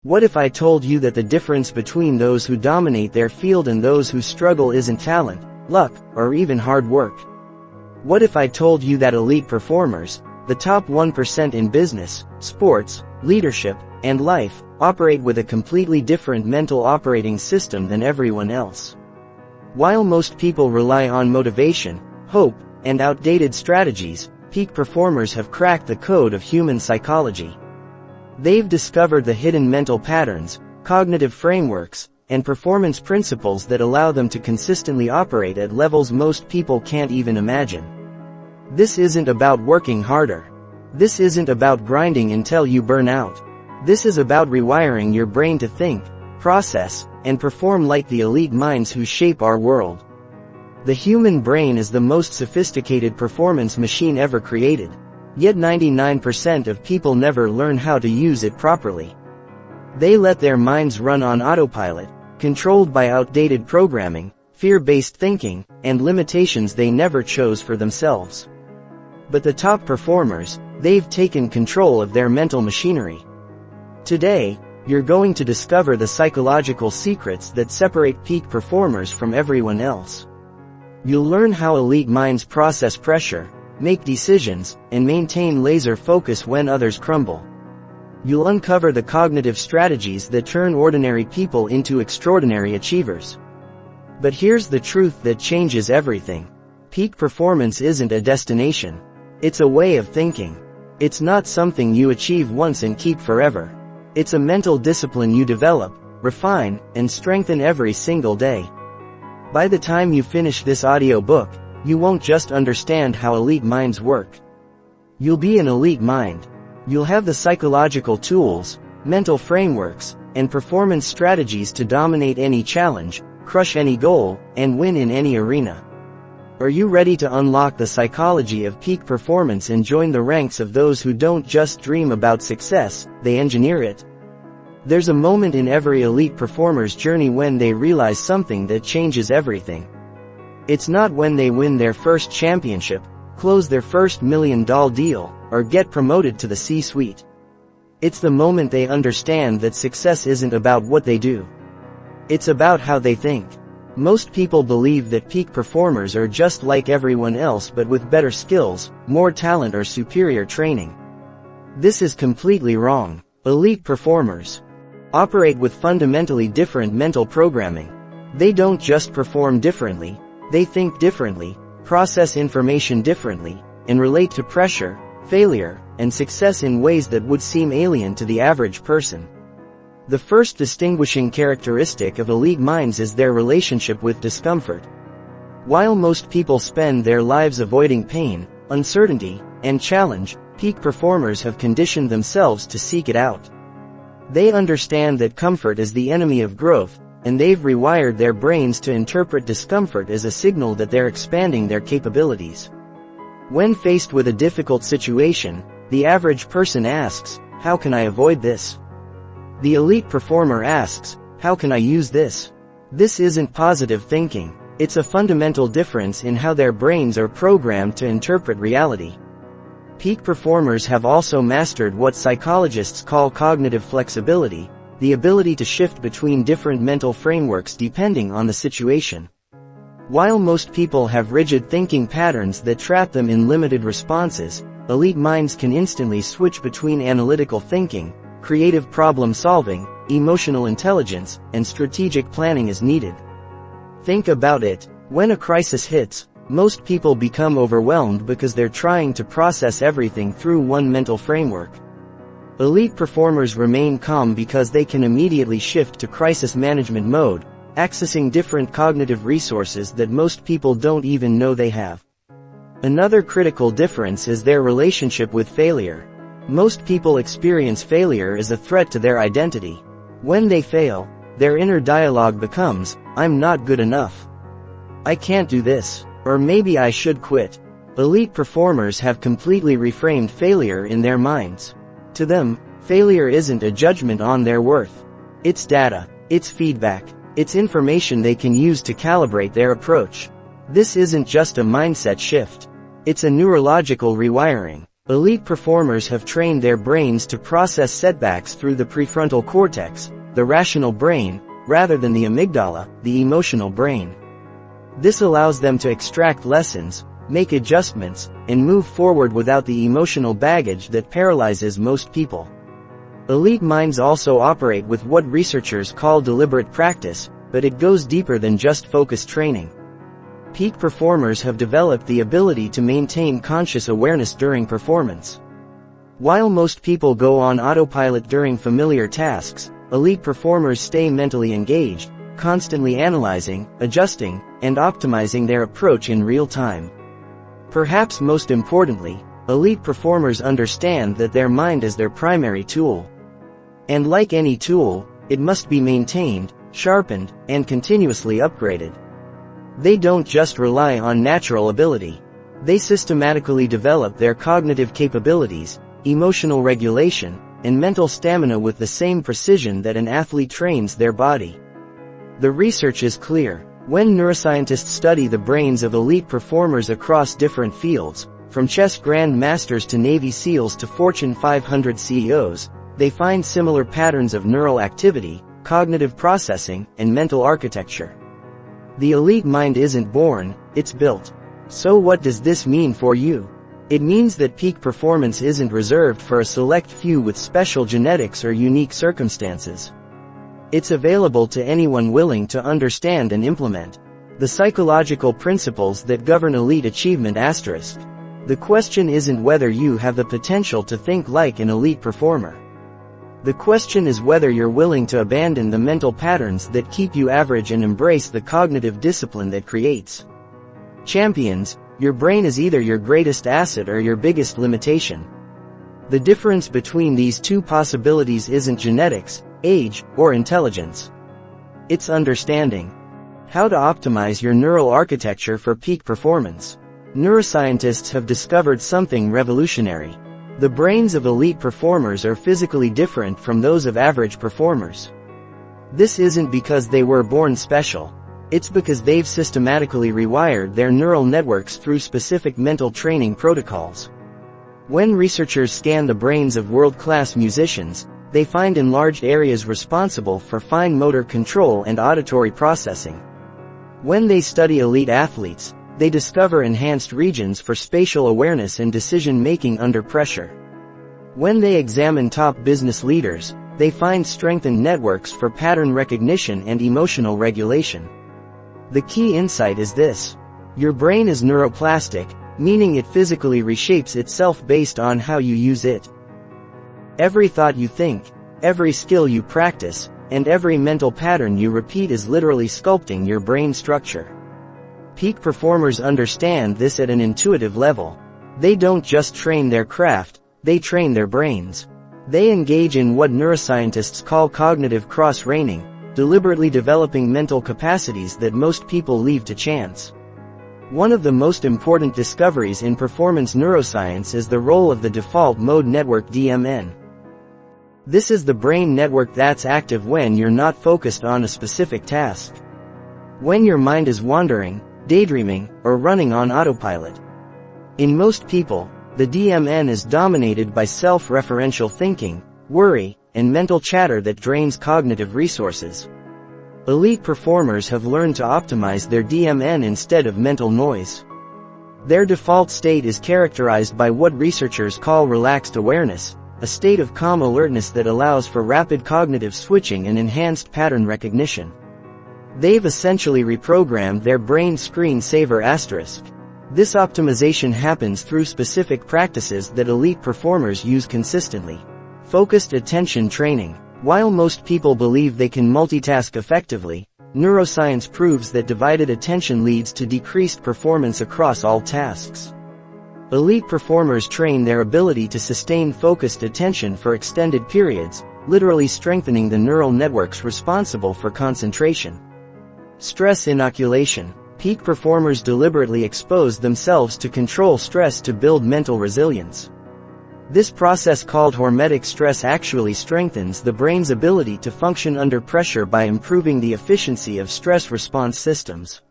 What if I told you that the difference between those who dominate their field and those who struggle isn't talent, luck, or even hard work? What if I told you that elite performers, the top 1% in business, sports, leadership, and life, operate with a completely different mental operating system than everyone else? While most people rely on motivation, hope, and outdated strategies, peak performers have cracked the code of human psychology. They've discovered the hidden mental patterns, cognitive frameworks, and performance principles that allow them to consistently operate at levels most people can't even imagine. This isn't about working harder. This isn't about grinding until you burn out. This is about rewiring your brain to think, process, and perform like the elite minds who shape our world. The human brain is the most sophisticated performance machine ever created. Yet 99% of people never learn how to use it properly. They let their minds run on autopilot, controlled by outdated programming, fear-based thinking, and limitations they never chose for themselves. But the top performers, they've taken control of their mental machinery. Today, you're going to discover the psychological secrets that separate peak performers from everyone else. You'll learn how elite minds process pressure, make decisions, and maintain laser focus when others crumble. You'll uncover the cognitive strategies that turn ordinary people into extraordinary achievers. But here's the truth that changes everything. Peak performance isn't a destination. It's a way of thinking. It's not something you achieve once and keep forever. It's a mental discipline you develop, refine, and strengthen every single day. By the time you finish this audio book, you won't just understand how elite minds work. You'll be an elite mind. You'll have the psychological tools, mental frameworks, and performance strategies to dominate any challenge, crush any goal, and win in any arena. Are you ready to unlock the psychology of peak performance and join the ranks of those who don't just dream about success, they engineer it? There's a moment in every elite performer's journey when they realize something that changes everything. It's not when they win their first championship, close their first $1 million deal, or get promoted to the C-suite. It's the moment they understand that success isn't about what they do. It's about how they think. Most people believe that peak performers are just like everyone else but with better skills, more talent or superior training. This is completely wrong. Elite performers operate with fundamentally different mental programming. They don't just perform differently, they think differently, process information differently, and relate to pressure, failure, and success in ways that would seem alien to the average person. The first distinguishing characteristic of elite minds is their relationship with discomfort. While most people spend their lives avoiding pain, uncertainty, and challenge, peak performers have conditioned themselves to seek it out. They understand that comfort is the enemy of growth, and they've rewired their brains to interpret discomfort as a signal that they're expanding their capabilities. When faced with a difficult situation, the average person asks, "How can I avoid this?" The elite performer asks, "How can I use this?" This isn't positive thinking. It's a fundamental difference in how their brains are programmed to interpret reality. Peak performers have also mastered what psychologists call cognitive flexibility, the ability to shift between different mental frameworks depending on the situation. While most people have rigid thinking patterns that trap them in limited responses, elite minds can instantly switch between analytical thinking, creative problem solving, emotional intelligence, and strategic planning as needed. Think about it. When a crisis hits, most people become overwhelmed because they're trying to process everything through one mental framework. Elite performers remain calm because they can immediately shift to crisis management mode, accessing different cognitive resources that most people don't even know they have. Another critical difference is their relationship with failure. Most people experience failure as a threat to their identity. When they fail, their inner dialogue becomes, "I'm not good enough. I can't do this. Or maybe I should quit." Elite performers have completely reframed failure in their minds. To them, failure isn't a judgment on their worth. It's data, it's feedback, it's information they can use to calibrate their approach. This isn't just a mindset shift. It's a neurological rewiring. Elite performers have trained their brains to process setbacks through the prefrontal cortex, the rational brain, rather than the amygdala, the emotional brain. This allows them to extract lessons, make adjustments, and move forward without the emotional baggage that paralyzes most people. Elite minds also operate with what researchers call deliberate practice, but it goes deeper than just focused training. Peak performers have developed the ability to maintain conscious awareness during performance. While most people go on autopilot during familiar tasks, elite performers stay mentally engaged, constantly analyzing, adjusting, and optimizing their approach in real time. Perhaps most importantly, elite performers understand that their mind is their primary tool. And like any tool, it must be maintained, sharpened, and continuously upgraded. They don't just rely on natural ability. They systematically develop their cognitive capabilities, emotional regulation, and mental stamina with the same precision that an athlete trains their body. The research is clear. When neuroscientists study the brains of elite performers across different fields, from chess grandmasters to Navy SEALs to Fortune 500 CEOs, they find similar patterns of neural activity, cognitive processing, and mental architecture. The elite mind isn't born, it's built. So what does this mean for you? It means that peak performance isn't reserved for a select few with special genetics or unique circumstances. It's available to anyone willing to understand and implement the psychological principles that govern elite achievement. The question isn't whether you have the potential to think like an elite performer. The question is whether you're willing to abandon the mental patterns that keep you average and embrace the cognitive discipline that creates champions. Your brain is either your greatest asset or your biggest limitation. The difference between these two possibilities isn't genetics, age, or intelligence. It's understanding how to optimize your neural architecture for peak performance. Neuroscientists have discovered something revolutionary. The brains of elite performers are physically different from those of average performers. This isn't because they were born special. It's because they've systematically rewired their neural networks through specific mental training protocols. When researchers scan the brains of world-class musicians, they find enlarged areas responsible for fine motor control and auditory processing. When they study elite athletes, they discover enhanced regions for spatial awareness and decision-making under pressure. When they examine top business leaders, they find strengthened networks for pattern recognition and emotional regulation. The key insight is this: your brain is neuroplastic, meaning it physically reshapes itself based on how you use it. Every thought you think, every skill you practice, and every mental pattern you repeat is literally sculpting your brain structure. Peak performers understand this at an intuitive level. They don't just train their craft, they train their brains. They engage in what neuroscientists call cognitive cross-training, deliberately developing mental capacities that most people leave to chance. One of the most important discoveries in performance neuroscience is the role of the default mode network DMN. This is the brain network that's active when you're not focused on a specific task. When your mind is wandering, daydreaming, or running on autopilot. In most people, the DMN is dominated by self-referential thinking, worry, and mental chatter that drains cognitive resources. Elite performers have learned to optimize their DMN instead of mental noise. Their default state is characterized by what researchers call relaxed awareness, a state of calm alertness that allows for rapid cognitive switching and enhanced pattern recognition. They've essentially reprogrammed their brain screen-saver asterisk. This optimization happens through specific practices that elite performers use consistently. Focused attention training. While most people believe they can multitask effectively, neuroscience proves that divided attention leads to decreased performance across all tasks. Elite performers train their ability to sustain focused attention for extended periods, literally strengthening the neural networks responsible for concentration. Stress inoculation. Peak performers deliberately expose themselves to control stress to build mental resilience. This process, called hormetic stress, actually strengthens the brain's ability to function under pressure by improving the efficiency of stress response systems.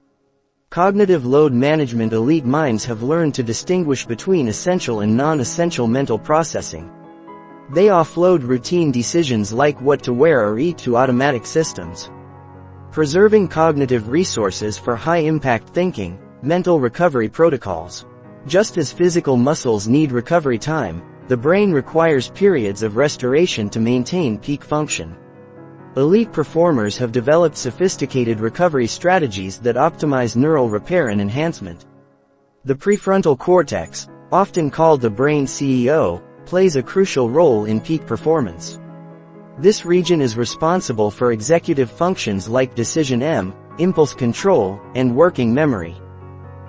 Cognitive load management. Elite minds have learned to distinguish between essential and non-essential mental processing. They offload routine decisions like what to wear or eat to automatic systems, preserving cognitive resources for high-impact thinking, mental recovery protocols. Just as physical muscles need recovery time, the brain requires periods of restoration to maintain peak function. Elite performers have developed sophisticated recovery strategies that optimize neural repair and enhancement. The prefrontal cortex, often called the brain CEO, plays a crucial role in peak performance. This region is responsible for executive functions like decision, impulse control, and working memory.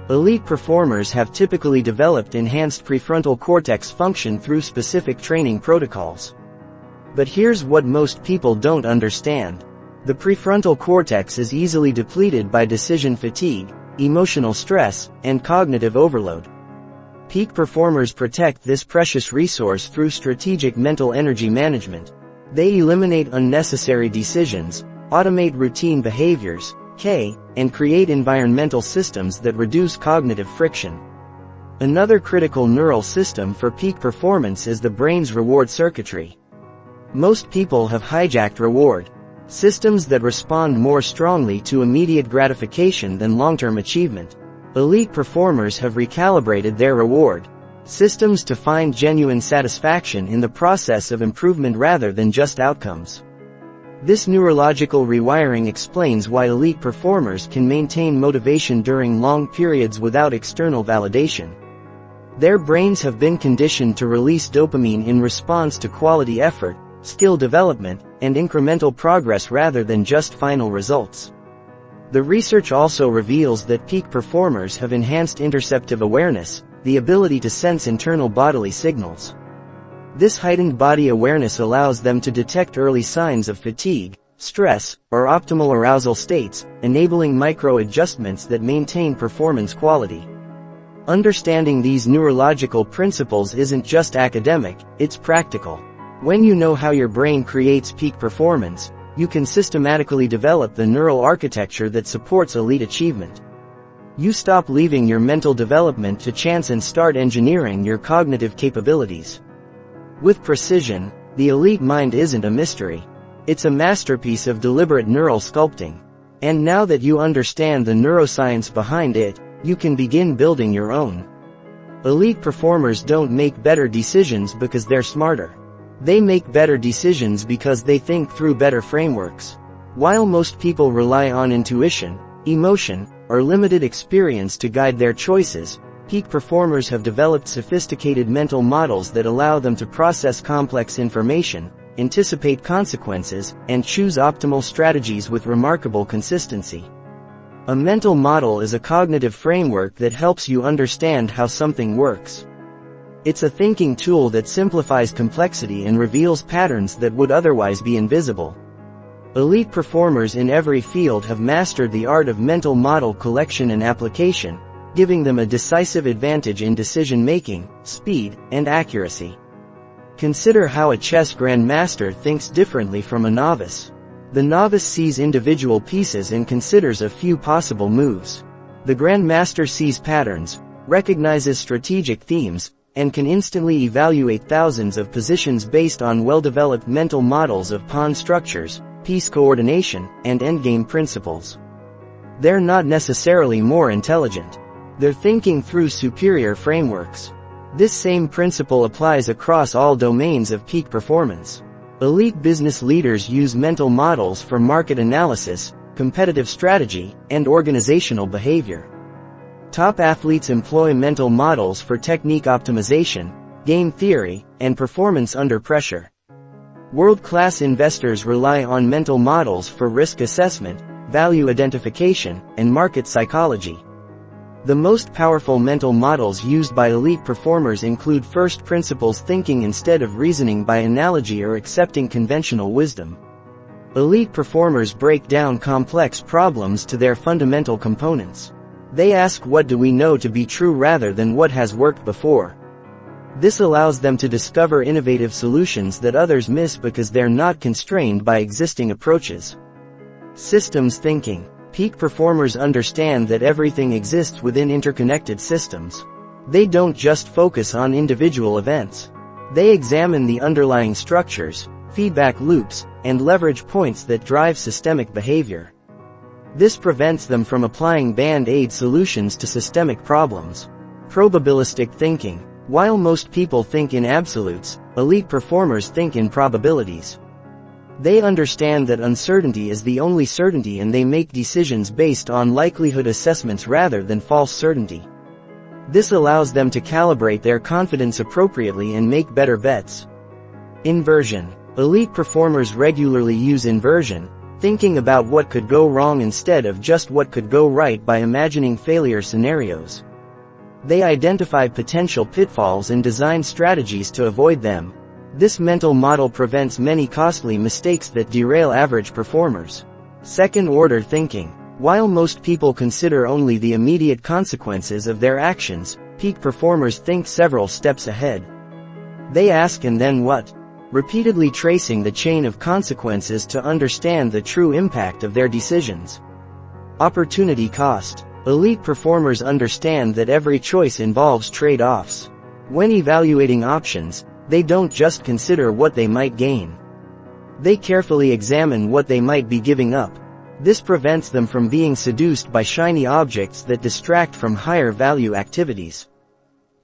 Elite performers have typically developed enhanced prefrontal cortex function through specific training protocols. But here's what most people don't understand. The prefrontal cortex is easily depleted by decision fatigue, emotional stress, and cognitive overload. Peak performers protect this precious resource through strategic mental energy management. They eliminate unnecessary decisions, automate routine behaviors, and create environmental systems that reduce cognitive friction. Another critical neural system for peak performance is the brain's reward circuitry. Most people have hijacked reward systems that respond more strongly to immediate gratification than long-term achievement. Elite performers have recalibrated their reward systems to find genuine satisfaction in the process of improvement rather than just outcomes. This neurological rewiring explains why elite performers can maintain motivation during long periods without external validation. Their brains have been conditioned to release dopamine in response to quality effort, skill development, and incremental progress rather than just final results. The research also reveals that peak performers have enhanced interoceptive awareness, the ability to sense internal bodily signals. This heightened body awareness allows them to detect early signs of fatigue, stress, or optimal arousal states, enabling micro-adjustments that maintain performance quality. Understanding these neurological principles isn't just academic, it's practical. When you know how your brain creates peak performance, you can systematically develop the neural architecture that supports elite achievement. You stop leaving your mental development to chance and start engineering your cognitive capabilities. With precision, the elite mind isn't a mystery. It's a masterpiece of deliberate neural sculpting. And now that you understand the neuroscience behind it, you can begin building your own. Elite performers don't make better decisions because they're smarter. They make better decisions because they think through better frameworks. While most people rely on intuition, emotion, or limited experience to guide their choices, peak performers have developed sophisticated mental models that allow them to process complex information, anticipate consequences, and choose optimal strategies with remarkable consistency. A mental model is a cognitive framework that helps you understand how something works. It's a thinking tool that simplifies complexity and reveals patterns that would otherwise be invisible. Elite performers in every field have mastered the art of mental model collection and application, giving them a decisive advantage in decision-making, speed, and accuracy. Consider how a chess grandmaster thinks differently from a novice. The novice sees individual pieces and considers a few possible moves. The grandmaster sees patterns, recognizes strategic themes, and can instantly evaluate thousands of positions based on well-developed mental models of pawn structures, piece coordination, and endgame principles. They're not necessarily more intelligent. They're thinking through superior frameworks. This same principle applies across all domains of peak performance. Elite business leaders use mental models for market analysis, competitive strategy, and organizational behavior. Top athletes employ mental models for technique optimization, game theory, and performance under pressure. World-class investors rely on mental models for risk assessment, value identification, and market psychology. The most powerful mental models used by elite performers include first principles thinking instead of reasoning by analogy or accepting conventional wisdom. Elite performers break down complex problems to their fundamental components. They ask what do we know to be true rather than what has worked before. This allows them to discover innovative solutions that others miss because they're not constrained by existing approaches. Systems thinking. Peak performers understand that everything exists within interconnected systems. They don't just focus on individual events. They examine the underlying structures, feedback loops, and leverage points that drive systemic behavior. This prevents them from applying band-aid solutions to systemic problems. Probabilistic thinking. While most people think in absolutes, elite performers think in probabilities. They understand that uncertainty is the only certainty, and they make decisions based on likelihood assessments rather than false certainty. This allows them to calibrate their confidence appropriately and make better bets. Inversion. Elite performers regularly use inversion, thinking about what could go wrong instead of just what could go right by imagining failure scenarios. They identify potential pitfalls and design strategies to avoid them. This mental model prevents many costly mistakes that derail average performers. Second-order thinking. While most people consider only the immediate consequences of their actions, peak performers think several steps ahead. They ask "and then what?" repeatedly tracing the chain of consequences to understand the true impact of their decisions. Opportunity cost. Elite performers understand that every choice involves trade-offs. When evaluating options, they don't just consider what they might gain. They carefully examine what they might be giving up. This prevents them from being seduced by shiny objects that distract from higher-value activities.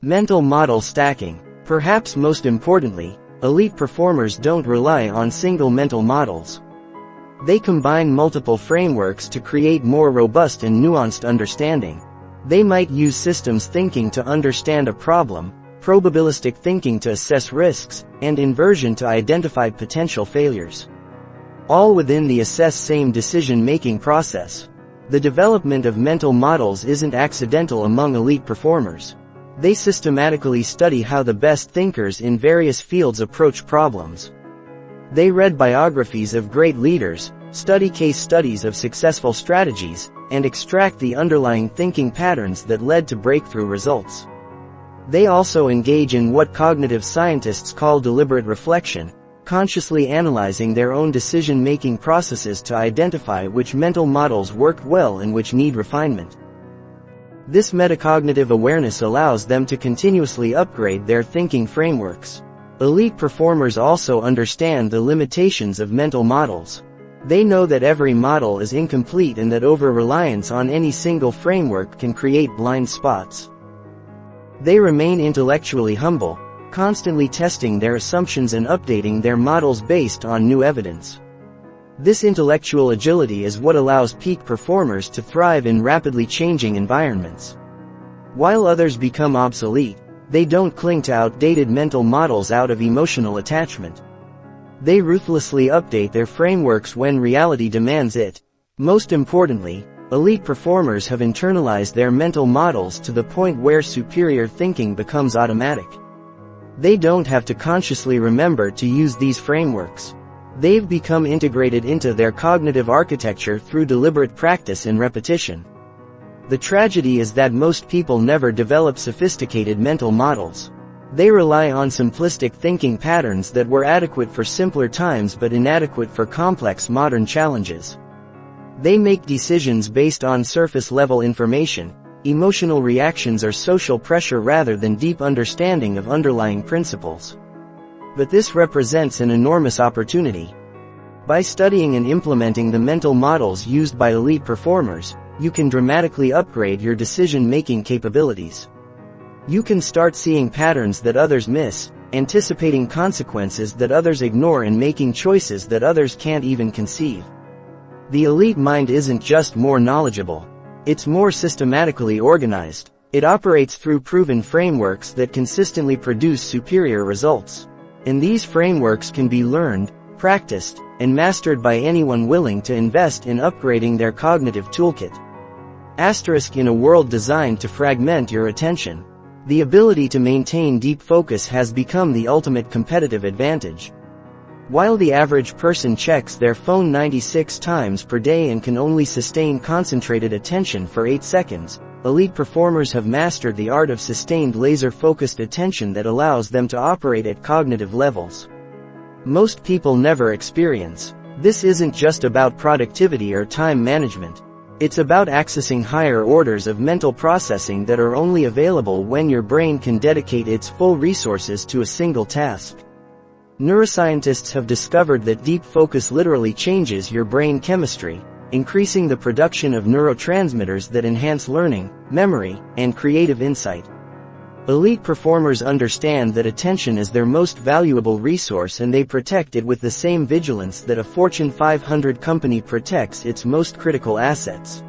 Mental model stacking. Perhaps most importantly, elite performers don't rely on single mental models. They combine multiple frameworks to create more robust and nuanced understanding. They might use systems thinking to understand a problem, probabilistic thinking to assess risks, and inversion to identify potential failures. All within the assess-same decision-making process. The development of mental models isn't accidental among elite performers. They systematically study how the best thinkers in various fields approach problems. They read biographies of great leaders, study case studies of successful strategies, and extract the underlying thinking patterns that led to breakthrough results. They also engage in what cognitive scientists call deliberate reflection, consciously analyzing their own decision-making processes to identify which mental models work well and which need refinement. This metacognitive awareness allows them to continuously upgrade their thinking frameworks. Elite performers also understand the limitations of mental models. They know that every model is incomplete and that over-reliance on any single framework can create blind spots. They remain intellectually humble, constantly testing their assumptions and updating their models based on new evidence. This intellectual agility is what allows peak performers to thrive in rapidly changing environments. While others become obsolete, they don't cling to outdated mental models out of emotional attachment. They ruthlessly update their frameworks when reality demands it. Most importantly, elite performers have internalized their mental models to the point where superior thinking becomes automatic. They don't have to consciously remember to use these frameworks. They've become integrated into their cognitive architecture through deliberate practice and repetition. The tragedy is that most people never develop sophisticated mental models. They rely on simplistic thinking patterns that were adequate for simpler times but inadequate for complex modern challenges. They make decisions based on surface-level information, emotional reactions or social pressure rather than deep understanding of underlying principles. But this represents an enormous opportunity. By studying and implementing the mental models used by elite performers, you can dramatically upgrade your decision-making capabilities. You can start seeing patterns that others miss, anticipating consequences that others ignore, and making choices that others can't even conceive. The elite mind isn't just more knowledgeable. It's more systematically organized. It operates through proven frameworks that consistently produce superior results. And these frameworks can be learned, practiced, and mastered by anyone willing to invest in upgrading their cognitive toolkit. Asterisk: in a world designed to fragment your attention, the ability to maintain deep focus has become the ultimate competitive advantage. While the average person checks their phone 96 times per day and can only sustain concentrated attention for 8 seconds, elite performers have mastered the art of sustained laser-focused attention that allows them to operate at cognitive levels most people never experience. This isn't just about productivity or time management. It's about accessing higher orders of mental processing that are only available when your brain can dedicate its full resources to a single task. Neuroscientists have discovered that deep focus literally changes your brain chemistry, increasing the production of neurotransmitters that enhance learning, memory, and creative insight. Elite performers understand that attention is their most valuable resource, and they protect it with the same vigilance that a Fortune 500 company protects its most critical assets.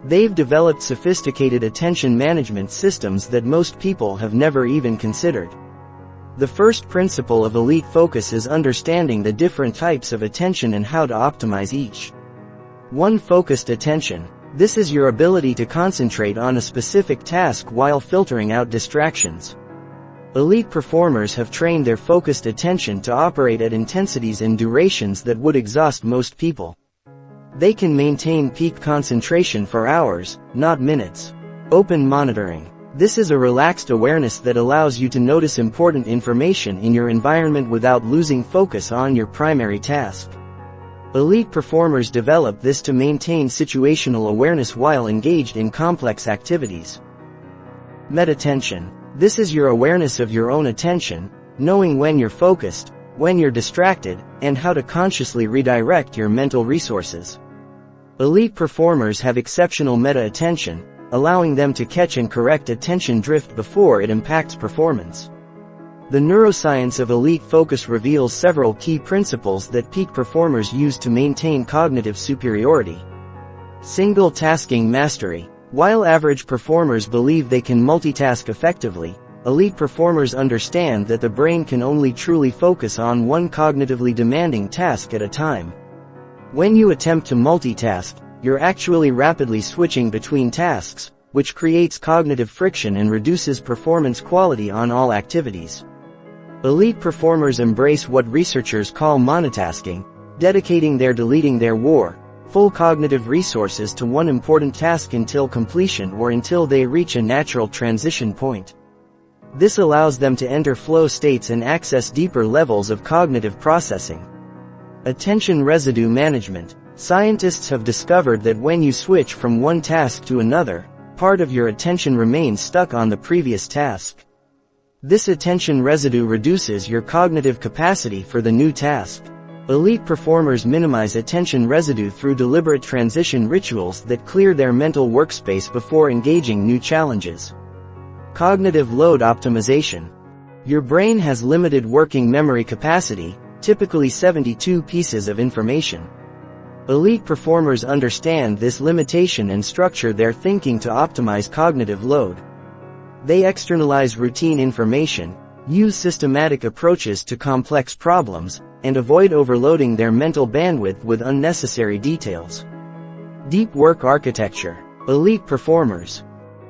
They've developed sophisticated attention management systems that most people have never even considered. The first principle of elite focus is understanding the different types of attention and how to optimize each. 1. Focused attention. This is your ability to concentrate on a specific task while filtering out distractions. Elite performers have trained their focused attention to operate at intensities and durations that would exhaust most people. They can maintain peak concentration for hours, not minutes. Open monitoring. This is a relaxed awareness that allows you to notice important information in your environment without losing focus on your primary task. Elite performers develop this to maintain situational awareness while engaged in complex activities. Meta-attention. This is your awareness of your own attention, knowing when you're focused, when you're distracted, and how to consciously redirect your mental resources. Elite performers have exceptional meta-attention, allowing them to catch and correct attention drift before it impacts performance. The neuroscience of elite focus reveals several key principles that peak performers use to maintain cognitive superiority. Single tasking mastery. While average performers believe they can multitask effectively, elite performers understand that the brain can only truly focus on one cognitively demanding task at a time. When you attempt to multitask, you're actually rapidly switching between tasks, which creates cognitive friction and reduces performance quality on all activities. Elite performers embrace what researchers call monotasking, dedicating their full cognitive resources to one important task until completion or until they reach a natural transition point. This allows them to enter flow states and access deeper levels of cognitive processing. Attention residue management. Scientists have discovered that when you switch from one task to another, part of your attention remains stuck on the previous task. This attention residue reduces your cognitive capacity for the new task. Elite performers minimize attention residue through deliberate transition rituals that clear their mental workspace before engaging new challenges. Cognitive load optimization. Your brain has limited working memory capacity, typically 72 pieces of information. Elite performers understand this limitation and structure their thinking to optimize cognitive load. They externalize routine information, use systematic approaches to complex problems, and avoid overloading their mental bandwidth with unnecessary details. Deep work architecture. Elite performers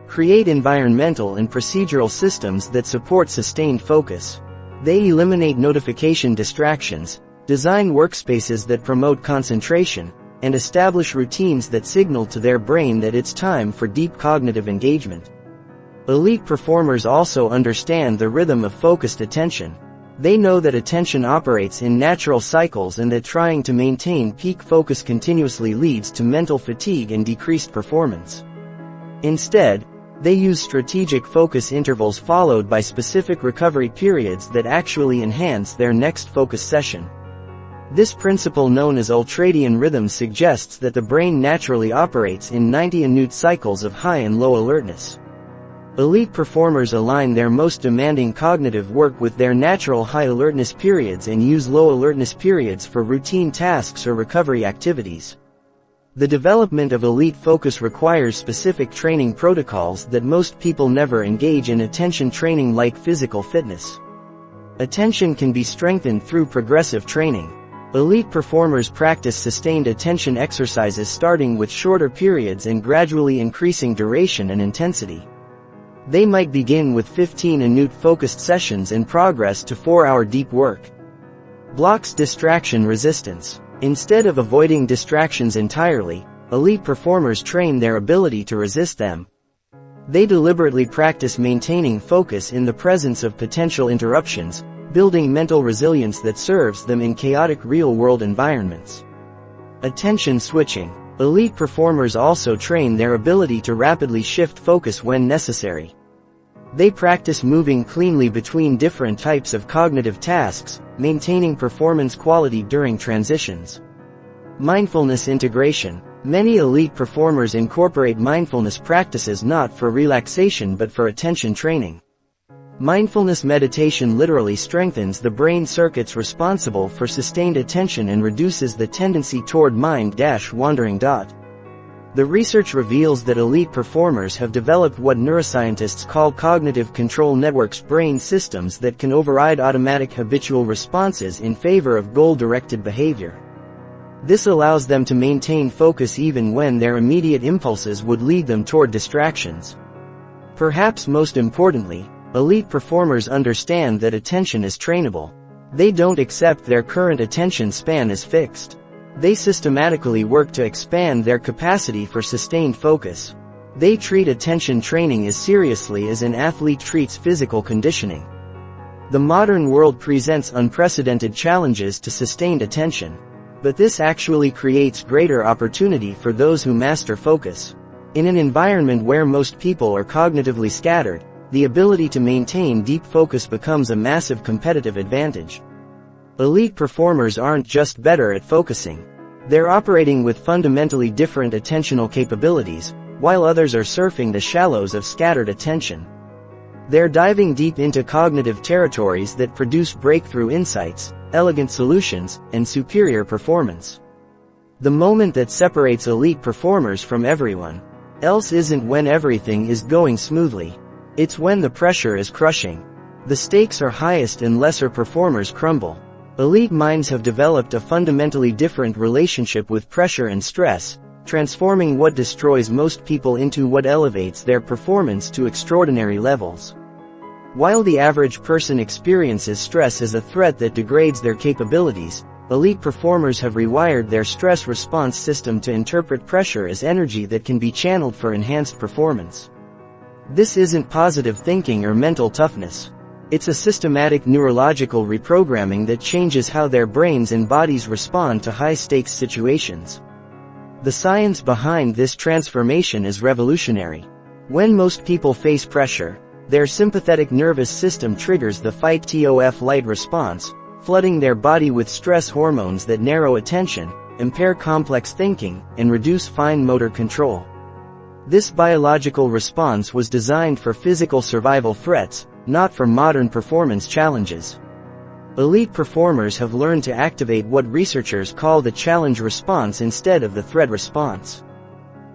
create environmental and procedural systems that support sustained focus. They eliminate notification distractions, design workspaces that promote concentration, and establish routines that signal to their brain that it's time for deep cognitive engagement. Elite performers also understand the rhythm of focused attention. They know that attention operates in natural cycles and that trying to maintain peak focus continuously leads to mental fatigue and decreased performance. Instead, they use strategic focus intervals followed by specific recovery periods that actually enhance their next focus session. This principle, known as ultradian rhythm, suggests that the brain naturally operates in 90-minute cycles of high and low alertness. Elite performers align their most demanding cognitive work with their natural high alertness periods and use low alertness periods for routine tasks or recovery activities. The development of elite focus requires specific training protocols that most people never engage in. Attention training, like physical fitness. Attention can be strengthened through progressive training. Elite performers practice sustained attention exercises starting with shorter periods and gradually increasing duration and intensity. They might begin with 15-minute focused sessions and progress to 4-hour deep work. Blocks distraction resistance. Instead of avoiding distractions entirely, elite performers train their ability to resist them. They deliberately practice maintaining focus in the presence of potential interruptions, building mental resilience that serves them in chaotic real-world environments. Attention switching. Elite performers also train their ability to rapidly shift focus when necessary. They practice moving cleanly between different types of cognitive tasks, maintaining performance quality during transitions. Mindfulness integration. Many elite performers incorporate mindfulness practices not for relaxation but for attention training. Mindfulness meditation literally strengthens the brain circuits responsible for sustained attention and reduces the tendency toward mind-wandering. The research reveals that elite performers have developed what neuroscientists call cognitive control networks, brain systems that can override automatic habitual responses in favor of goal-directed behavior. This allows them to maintain focus even when their immediate impulses would lead them toward distractions. Perhaps most importantly, elite performers understand that attention is trainable. They don't accept their current attention span as fixed. They systematically work to expand their capacity for sustained focus. They treat attention training as seriously as an athlete treats physical conditioning. The modern world presents unprecedented challenges to sustained attention. But this actually creates greater opportunity for those who master focus. In an environment where most people are cognitively scattered, the ability to maintain deep focus becomes a massive competitive advantage. Elite performers aren't just better at focusing. They're operating with fundamentally different attentional capabilities, while others are surfing the shallows of scattered attention. They're diving deep into cognitive territories that produce breakthrough insights, elegant solutions, and superior performance. The moment that separates elite performers from everyone else isn't when everything is going smoothly. It's when the pressure is crushing. The stakes are highest and lesser performers crumble. Elite minds have developed a fundamentally different relationship with pressure and stress, transforming what destroys most people into what elevates their performance to extraordinary levels. While the average person experiences stress as a threat that degrades their capabilities, elite performers have rewired their stress response system to interpret pressure as energy that can be channeled for enhanced performance. This isn't positive thinking or mental toughness. It's a systematic neurological reprogramming that changes how their brains and bodies respond to high-stakes situations. The science behind this transformation is revolutionary. When most people face pressure, their sympathetic nervous system triggers the fight-to-flight response, flooding their body with stress hormones that narrow attention, impair complex thinking, and reduce fine motor control. This biological response was designed for physical survival threats, not for modern performance challenges. Elite performers have learned to activate what researchers call the challenge response instead of the threat response.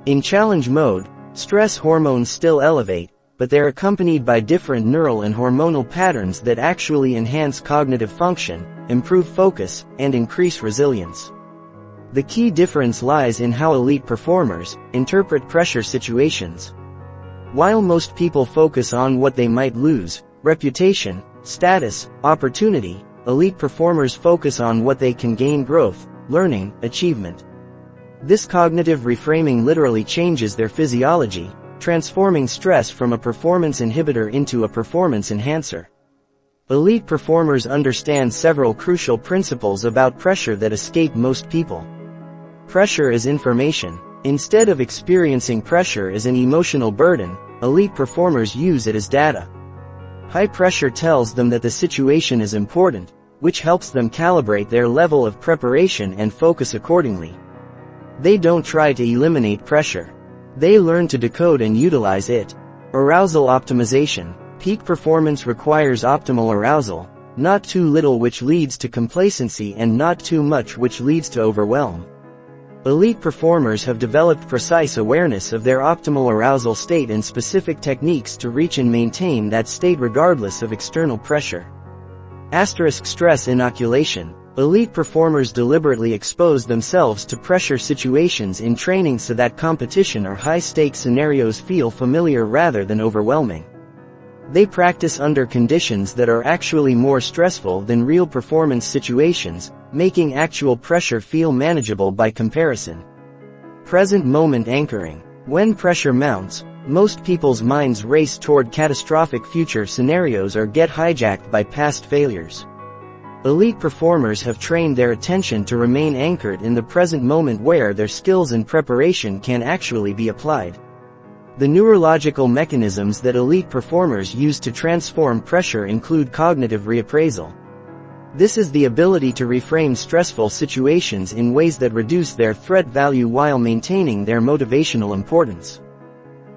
In challenge mode, stress hormones still elevate, but they're accompanied by different neural and hormonal patterns that actually enhance cognitive function, improve focus, and increase resilience. The key difference lies in how elite performers interpret pressure situations. While most people focus on what they might lose, reputation, status, opportunity, elite performers focus on what they can gain: growth, learning, achievement. This cognitive reframing literally changes their physiology, transforming stress from a performance inhibitor into a performance enhancer. Elite performers understand several crucial principles about pressure that escape most people. Pressure is information. Instead of experiencing pressure as an emotional burden, elite performers use it as data. High pressure tells them that the situation is important, which helps them calibrate their level of preparation and focus accordingly. They don't try to eliminate pressure. They learn to decode and utilize it. Arousal optimization. Peak performance requires optimal arousal, not too little which leads to complacency and not too much which leads to overwhelm. Elite performers have developed precise awareness of their optimal arousal state and specific techniques to reach and maintain that state regardless of external pressure. Stress inoculation. Elite performers deliberately expose themselves to pressure situations in training so that competition or high-stakes scenarios feel familiar rather than overwhelming. They practice under conditions that are actually more stressful than real performance situations, making actual pressure feel manageable by comparison. Present moment anchoring. When pressure mounts, most people's minds race toward catastrophic future scenarios or get hijacked by past failures. Elite performers have trained their attention to remain anchored in the present moment where their skills and preparation can actually be applied. The neurological mechanisms that elite performers use to transform pressure include cognitive reappraisal. This is the ability to reframe stressful situations in ways that reduce their threat value while maintaining their motivational importance.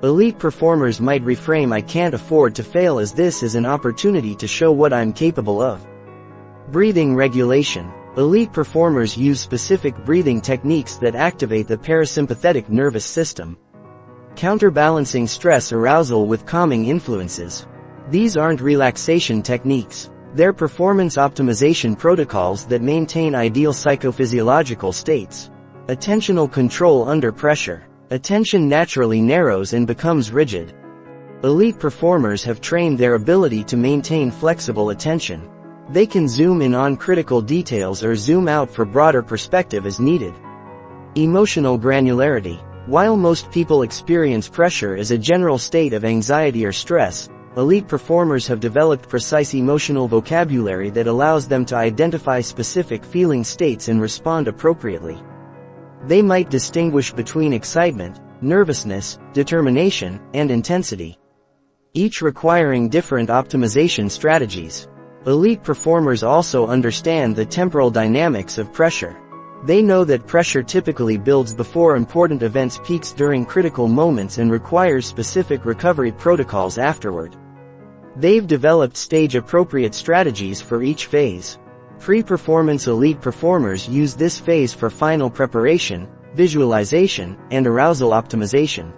Elite performers might reframe "I can't afford to fail" as this is an opportunity to show what I'm capable of. Breathing regulation. Elite performers use specific breathing techniques that activate the parasympathetic nervous system, counterbalancing stress arousal with calming influences. These aren't relaxation techniques. They're performance optimization protocols that maintain ideal psychophysiological states. Attentional control under pressure. Attention naturally narrows and becomes rigid. Elite performers have trained their ability to maintain flexible attention. They can zoom in on critical details or zoom out for broader perspective as needed. Emotional granularity. While most people experience pressure as a general state of anxiety or stress, elite performers have developed precise emotional vocabulary that allows them to identify specific feeling states and respond appropriately. They might distinguish between excitement, nervousness, determination, and intensity, each requiring different optimization strategies. Elite performers also understand the temporal dynamics of pressure. They know that pressure typically builds before important events, peaks during critical moments, and requires specific recovery protocols afterward. They've developed stage-appropriate strategies for each phase. Pre-performance elite performers use this phase for final preparation, visualization, and arousal optimization.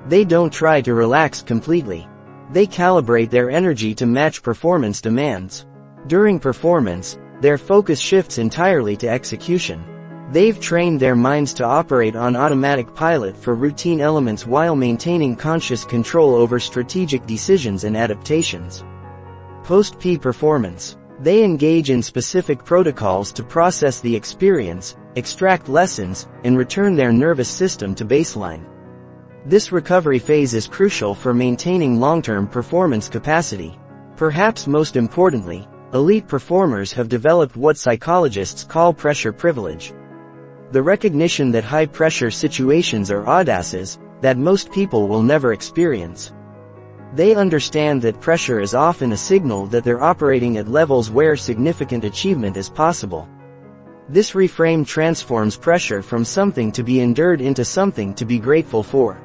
They don't try to relax completely. They calibrate their energy to match performance demands. During performance, their focus shifts entirely to execution. They've trained their minds to operate on automatic pilot for routine elements while maintaining conscious control over strategic decisions and adaptations. Post-P performance. They engage in specific protocols to process the experience, extract lessons, and return their nervous system to baseline. This recovery phase is crucial for maintaining long-term performance capacity. Perhaps most importantly, elite performers have developed what psychologists call pressure privilege. The recognition that high-pressure situations are audaces that most people will never experience. They understand that pressure is often a signal that they're operating at levels where significant achievement is possible. This reframe transforms pressure from something to be endured into something to be grateful for.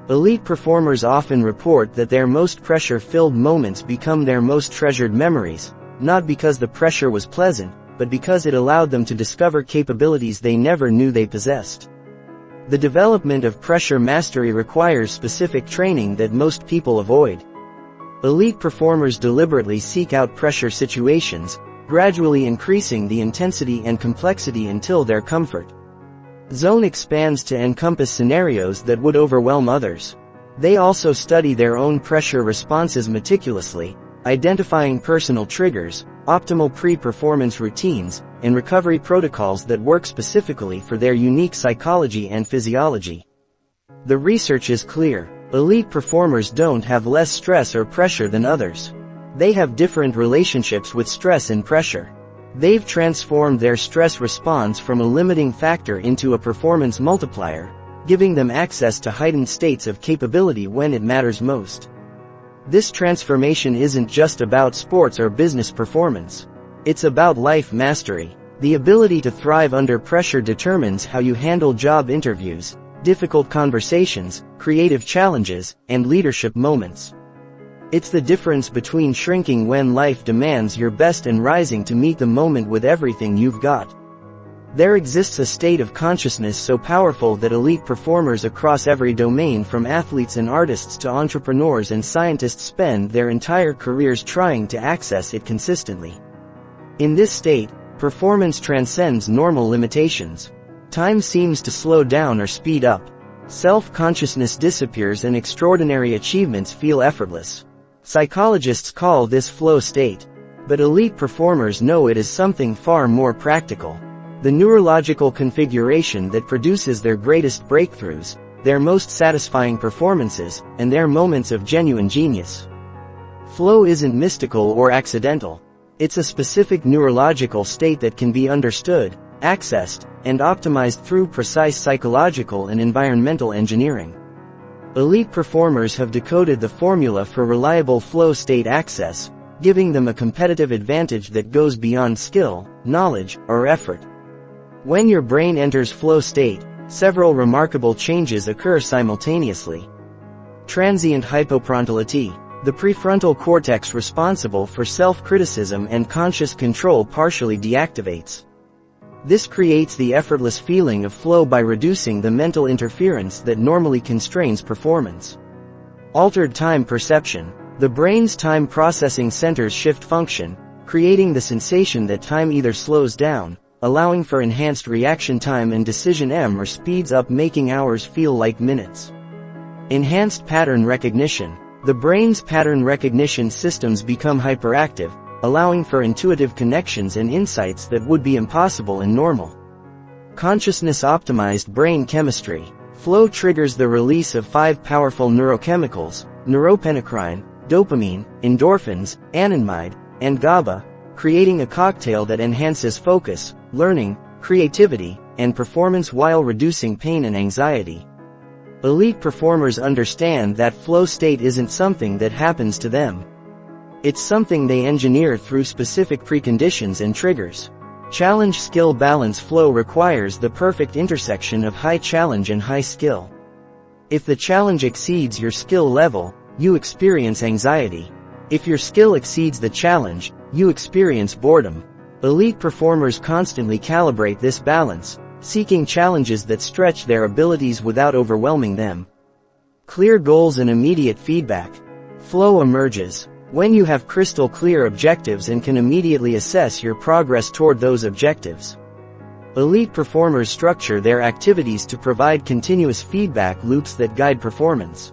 Elite performers often report that their most pressure-filled moments become their most treasured memories, not because the pressure was pleasant, but because it allowed them to discover capabilities they never knew they possessed. The development of pressure mastery requires specific training that most people avoid. Elite performers deliberately seek out pressure situations, gradually increasing the intensity and complexity until their comfort zone expands to encompass scenarios that would overwhelm others. They also study their own pressure responses meticulously, identifying personal triggers, optimal pre-performance routines, and recovery protocols that work specifically for their unique psychology and physiology. The research is clear. Elite performers don't have less stress or pressure than others. They have different relationships with stress and pressure. They've transformed their stress response from a limiting factor into a performance multiplier, giving them access to heightened states of capability when it matters most. This transformation isn't just about sports or business performance. It's about life mastery. The ability to thrive under pressure determines how you handle job interviews, difficult conversations, creative challenges, and leadership moments. It's the difference between shrinking when life demands your best and rising to meet the moment with everything you've got. There exists a state of consciousness so powerful that elite performers across every domain, from athletes and artists to entrepreneurs and scientists, spend their entire careers trying to access it consistently. In this state, performance transcends normal limitations. Time seems to slow down or speed up. Self-consciousness disappears and extraordinary achievements feel effortless. Psychologists call this flow state, but elite performers know it is something far more practical. The neurological configuration that produces their greatest breakthroughs, their most satisfying performances, and their moments of genuine genius. Flow isn't mystical or accidental. It's a specific neurological state that can be understood, accessed, and optimized through precise psychological and environmental engineering. Elite performers have decoded the formula for reliable flow state access, giving them a competitive advantage that goes beyond skill, knowledge, or effort. When your brain enters flow state, several remarkable changes occur simultaneously. Transient hypofrontality. The prefrontal cortex responsible for self-criticism and conscious control partially deactivates. This creates the effortless feeling of flow by reducing the mental interference that normally constrains performance. Altered time perception. The brain's time processing centers shift function, creating the sensation that time either slows down, allowing for enhanced reaction time, and decision or speeds up, making hours feel like minutes. Enhanced pattern recognition. The brain's pattern recognition systems become hyperactive, allowing for intuitive connections and insights that would be impossible in normal. Consciousness-optimized brain chemistry. Flow triggers the release of 5 powerful neurochemicals: neuropencrine, dopamine, endorphins, anandamide, and GABA, creating a cocktail that enhances focus, learning, creativity, and performance while reducing pain and anxiety. Elite performers understand that flow state isn't something that happens to them. It's something they engineer through specific preconditions and triggers. Challenge skill balance. Flow requires the perfect intersection of high challenge and high skill. If the challenge exceeds your skill level, you experience anxiety. If your skill exceeds the challenge, you experience boredom. Elite performers constantly calibrate this balance, seeking challenges that stretch their abilities without overwhelming them. Clear goals and immediate feedback. Flow emerges when you have crystal clear objectives and can immediately assess your progress toward those objectives. Elite performers structure their activities to provide continuous feedback loops that guide performance.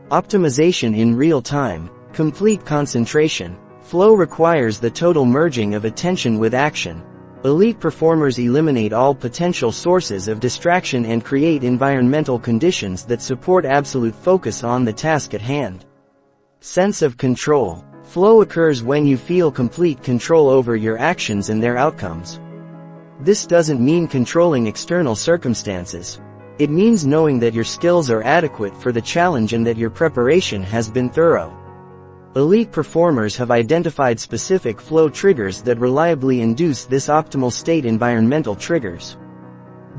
Optimization in real time. Complete concentration. Flow requires the total merging of attention with action. Elite performers eliminate all potential sources of distraction and create environmental conditions that support absolute focus on the task at hand. Sense of control. Flow occurs when you feel complete control over your actions and their outcomes. This doesn't mean controlling external circumstances. It means knowing that your skills are adequate for the challenge and that your preparation has been thorough. Elite performers have identified specific flow triggers that reliably induce this optimal state. Environmental triggers.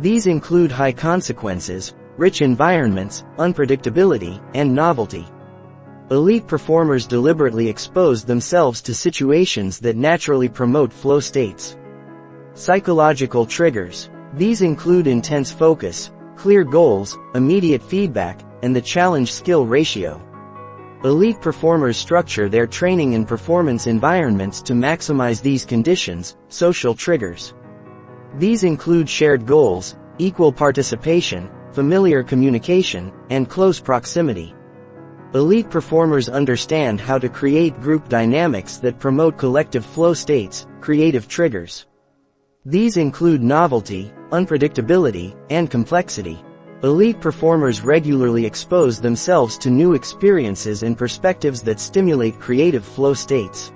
These include high consequences, rich environments, unpredictability, and novelty. Elite performers deliberately expose themselves to situations that naturally promote flow states. Psychological triggers. These include intense focus, clear goals, immediate feedback, and the challenge-skill ratio. Elite performers structure their training and performance environments to maximize these conditions. Social triggers. These include shared goals, equal participation, familiar communication, and close proximity. Elite performers understand how to create group dynamics that promote collective flow states. Creative triggers. These include novelty, unpredictability, and complexity. Elite performers regularly expose themselves to new experiences and perspectives that stimulate creative flow states.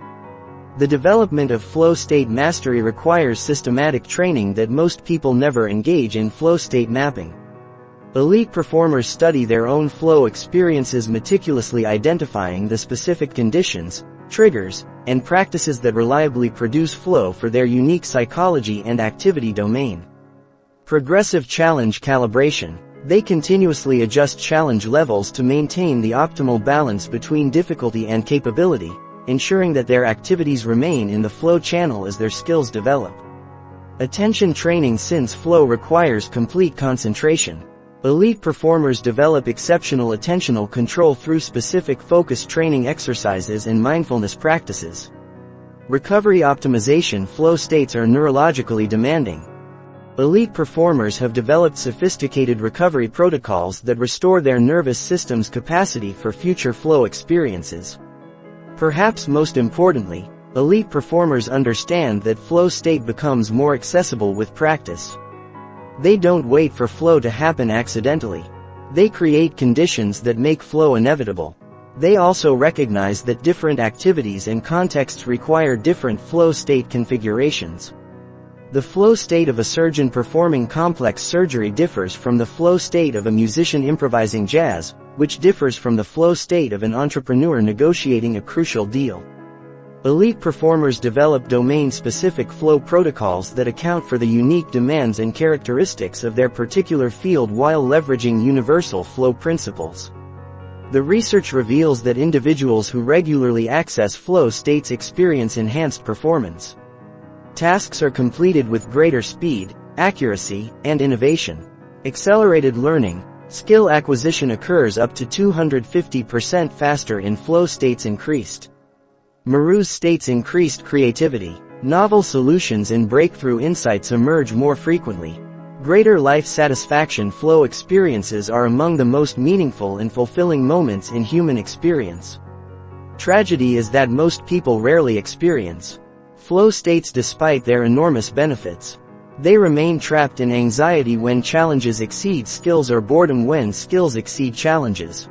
The development of flow state mastery requires systematic training that most people never engage in. Flow state mapping. Elite performers study their own flow experiences, meticulously identifying the specific conditions, triggers, and practices that reliably produce flow for their unique psychology and activity domain. Progressive challenge calibration. They continuously adjust challenge levels to maintain the optimal balance between difficulty and capability, ensuring that their activities remain in the flow channel as their skills develop. Attention training. Since flow requires complete concentration, elite performers develop exceptional attentional control through specific focus training exercises and mindfulness practices. Recovery optimization. Flow states are neurologically demanding. Elite performers have developed sophisticated recovery protocols that restore their nervous system's capacity for future flow experiences. Perhaps most importantly, elite performers understand that flow state becomes more accessible with practice. They don't wait for flow to happen accidentally. They create conditions that make flow inevitable. They also recognize that different activities and contexts require different flow state configurations. The flow state of a surgeon performing complex surgery differs from the flow state of a musician improvising jazz, which differs from the flow state of an entrepreneur negotiating a crucial deal. Elite performers develop domain-specific flow protocols that account for the unique demands and characteristics of their particular field while leveraging universal flow principles. The research reveals that individuals who regularly access flow states experience enhanced performance. Tasks are completed with greater speed, accuracy, and innovation. Accelerated learning, skill acquisition occurs up to 250% faster in flow states increased. Muruse states increased creativity. Novel solutions and breakthrough insights emerge more frequently. Greater life satisfaction. Flow experiences are among the most meaningful and fulfilling moments in human experience. Tragedy is that most people rarely experience flow states despite their enormous benefits. They remain trapped in anxiety when challenges exceed skills or boredom when skills exceed challenges,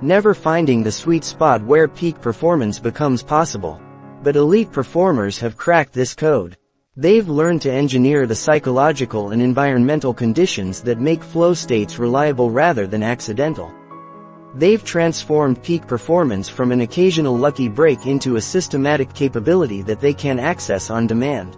never finding the sweet spot where peak performance becomes possible. But elite performers have cracked this code. They've learned to engineer the psychological and environmental conditions that make flow states reliable rather than accidental. They've transformed peak performance from an occasional lucky break into a systematic capability that they can access on demand.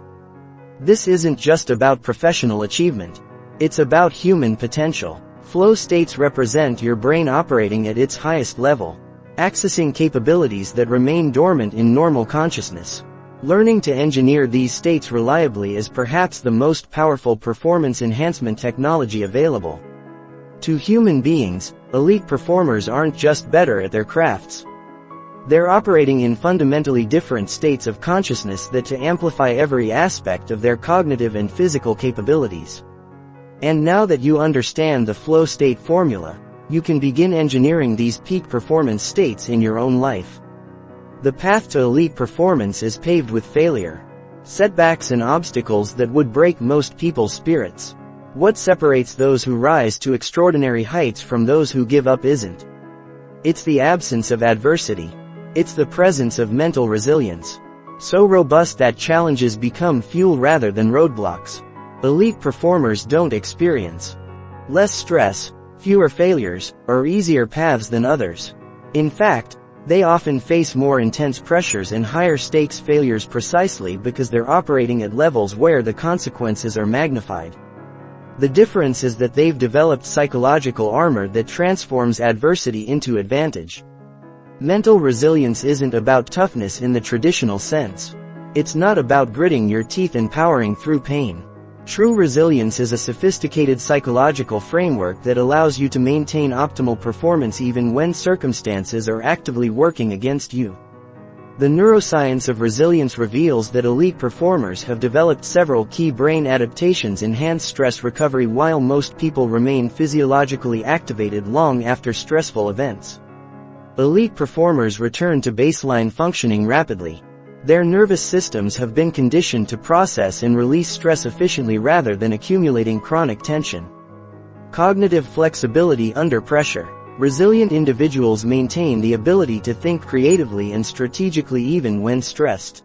This isn't just about professional achievement. It's about human potential. Flow states represent your brain operating at its highest level, accessing capabilities that remain dormant in normal consciousness. Learning to engineer these states reliably is perhaps the most powerful performance enhancement technology available. To human beings, elite performers aren't just better at their crafts. They're operating in fundamentally different states of consciousness that to amplify every aspect of their cognitive and physical capabilities. And now that you understand the flow state formula, you can begin engineering these peak performance states in your own life. The path to elite performance is paved with failure, setbacks and obstacles that would break most people's spirits. What separates those who rise to extraordinary heights from those who give up isn't. It's the absence of adversity. It's the presence of mental resilience, so robust that challenges become fuel rather than roadblocks. Elite performers don't experience less stress, fewer failures, or easier paths than others. In fact, they often face more intense pressures and higher stakes failures precisely because they're operating at levels where the consequences are magnified. The difference is that they've developed psychological armor that transforms adversity into advantage. Mental resilience isn't about toughness in the traditional sense. It's not about gritting your teeth and powering through pain. True resilience is a sophisticated psychological framework that allows you to maintain optimal performance even when circumstances are actively working against you. The neuroscience of resilience reveals that elite performers have developed several key brain adaptations enhance stress recovery while most people remain physiologically activated long after stressful events. Elite performers return to baseline functioning rapidly. Their nervous systems have been conditioned to process and release stress efficiently rather than accumulating chronic tension. Cognitive flexibility under pressure. Resilient individuals maintain the ability to think creatively and strategically even when stressed.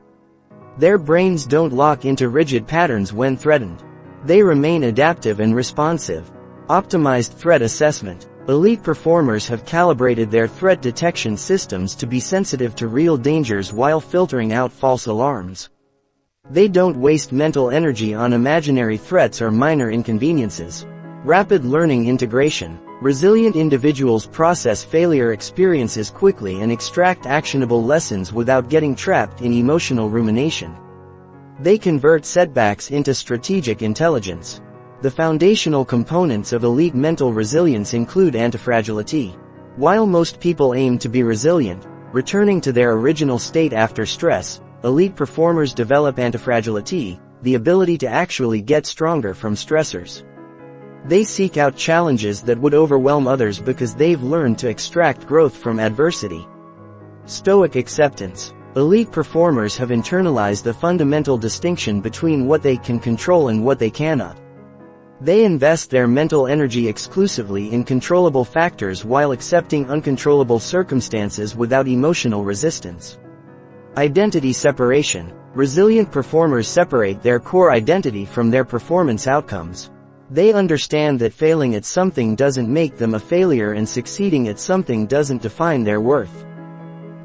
Their brains don't lock into rigid patterns when threatened. They remain adaptive and responsive. Optimized threat assessment. Elite performers have calibrated their threat detection systems to be sensitive to real dangers while filtering out false alarms. They don't waste mental energy on imaginary threats or minor inconveniences. Rapid learning integration. Resilient individuals process failure experiences quickly and extract actionable lessons without getting trapped in emotional rumination. They convert setbacks into strategic intelligence. The foundational components of elite mental resilience include antifragility. While most people aim to be resilient, returning to their original state after stress, elite performers develop antifragility, the ability to actually get stronger from stressors. They seek out challenges that would overwhelm others because they've learned to extract growth from adversity. Stoic acceptance. Elite performers have internalized the fundamental distinction between what they can control and what they cannot. They invest their mental energy exclusively in controllable factors while accepting uncontrollable circumstances without emotional resistance. Identity separation. Resilient performers separate their core identity from their performance outcomes. They understand that failing at something doesn't make them a failure and succeeding at something doesn't define their worth.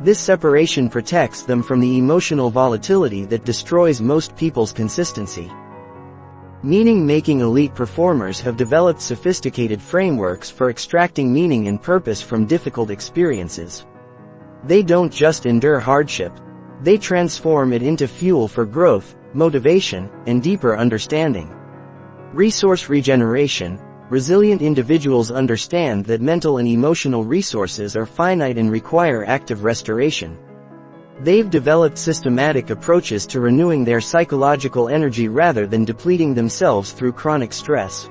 This separation protects them from the emotional volatility that destroys most people's consistency. Meaning-making elite performers have developed sophisticated frameworks for extracting meaning and purpose from difficult experiences. They don't just endure hardship. They transform it into fuel for growth, motivation, and deeper understanding. Resource regeneration. Resilient individuals understand that mental and emotional resources are finite and require active restoration. They've developed systematic approaches to renewing their psychological energy rather than depleting themselves through chronic stress.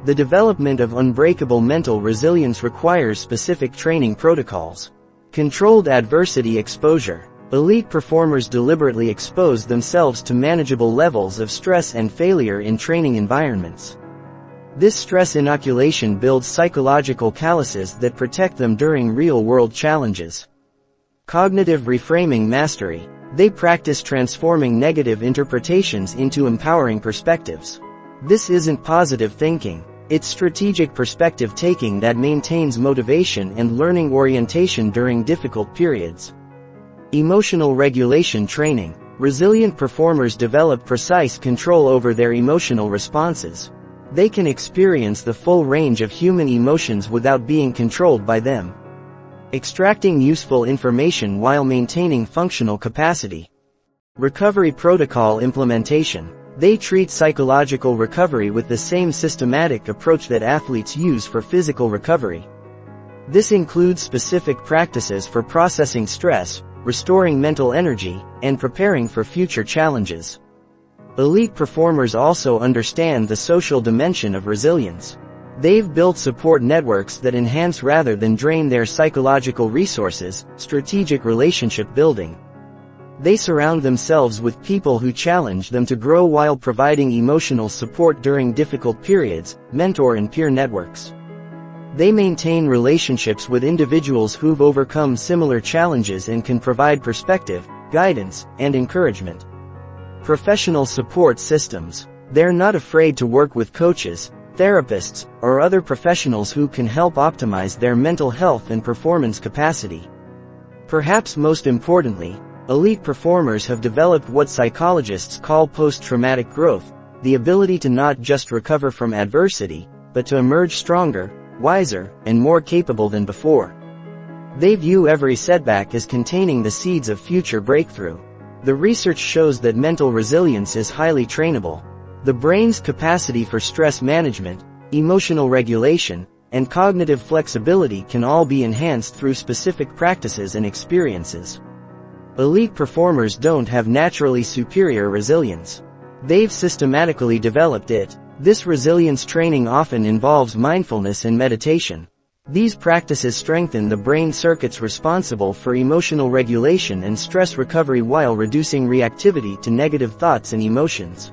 The development of unbreakable mental resilience requires specific training protocols. Controlled adversity exposure. Elite performers deliberately expose themselves to manageable levels of stress and failure in training environments. This stress inoculation builds psychological calluses that protect them during real-world challenges. Cognitive reframing mastery. They practice transforming negative interpretations into empowering perspectives. This isn't positive thinking. It's strategic perspective taking that maintains motivation and learning orientation during difficult periods. Emotional regulation training. Resilient performers develop precise control over their emotional responses. They can experience the full range of human emotions without being controlled by them. Extracting useful information while maintaining functional capacity. Recovery protocol implementation. They treat psychological recovery with the same systematic approach that athletes use for physical recovery. This includes specific practices for processing stress, restoring mental energy, and preparing for future challenges. Elite performers also understand the social dimension of resilience. They've built support networks that enhance rather than drain their psychological resources. Strategic relationship building. They surround themselves with people who challenge them to grow while providing emotional support during difficult periods. Mentor and peer networks. They maintain relationships with individuals who've overcome similar challenges and can provide perspective, guidance, and encouragement. Professional support systems. They're not afraid to work with coaches, therapists, or other professionals who can help optimize their mental health and performance capacity. Perhaps most importantly, elite performers have developed what psychologists call post-traumatic growth, the ability to not just recover from adversity, but to emerge stronger, wiser, and more capable than before. They view every setback as containing the seeds of future breakthrough. The research shows that mental resilience is highly trainable. The brain's capacity for stress management, emotional regulation, and cognitive flexibility can all be enhanced through specific practices and experiences. Elite performers don't have naturally superior resilience. They've systematically developed it. This resilience training often involves mindfulness and meditation. These practices strengthen the brain circuits responsible for emotional regulation and stress recovery while reducing reactivity to negative thoughts and emotions.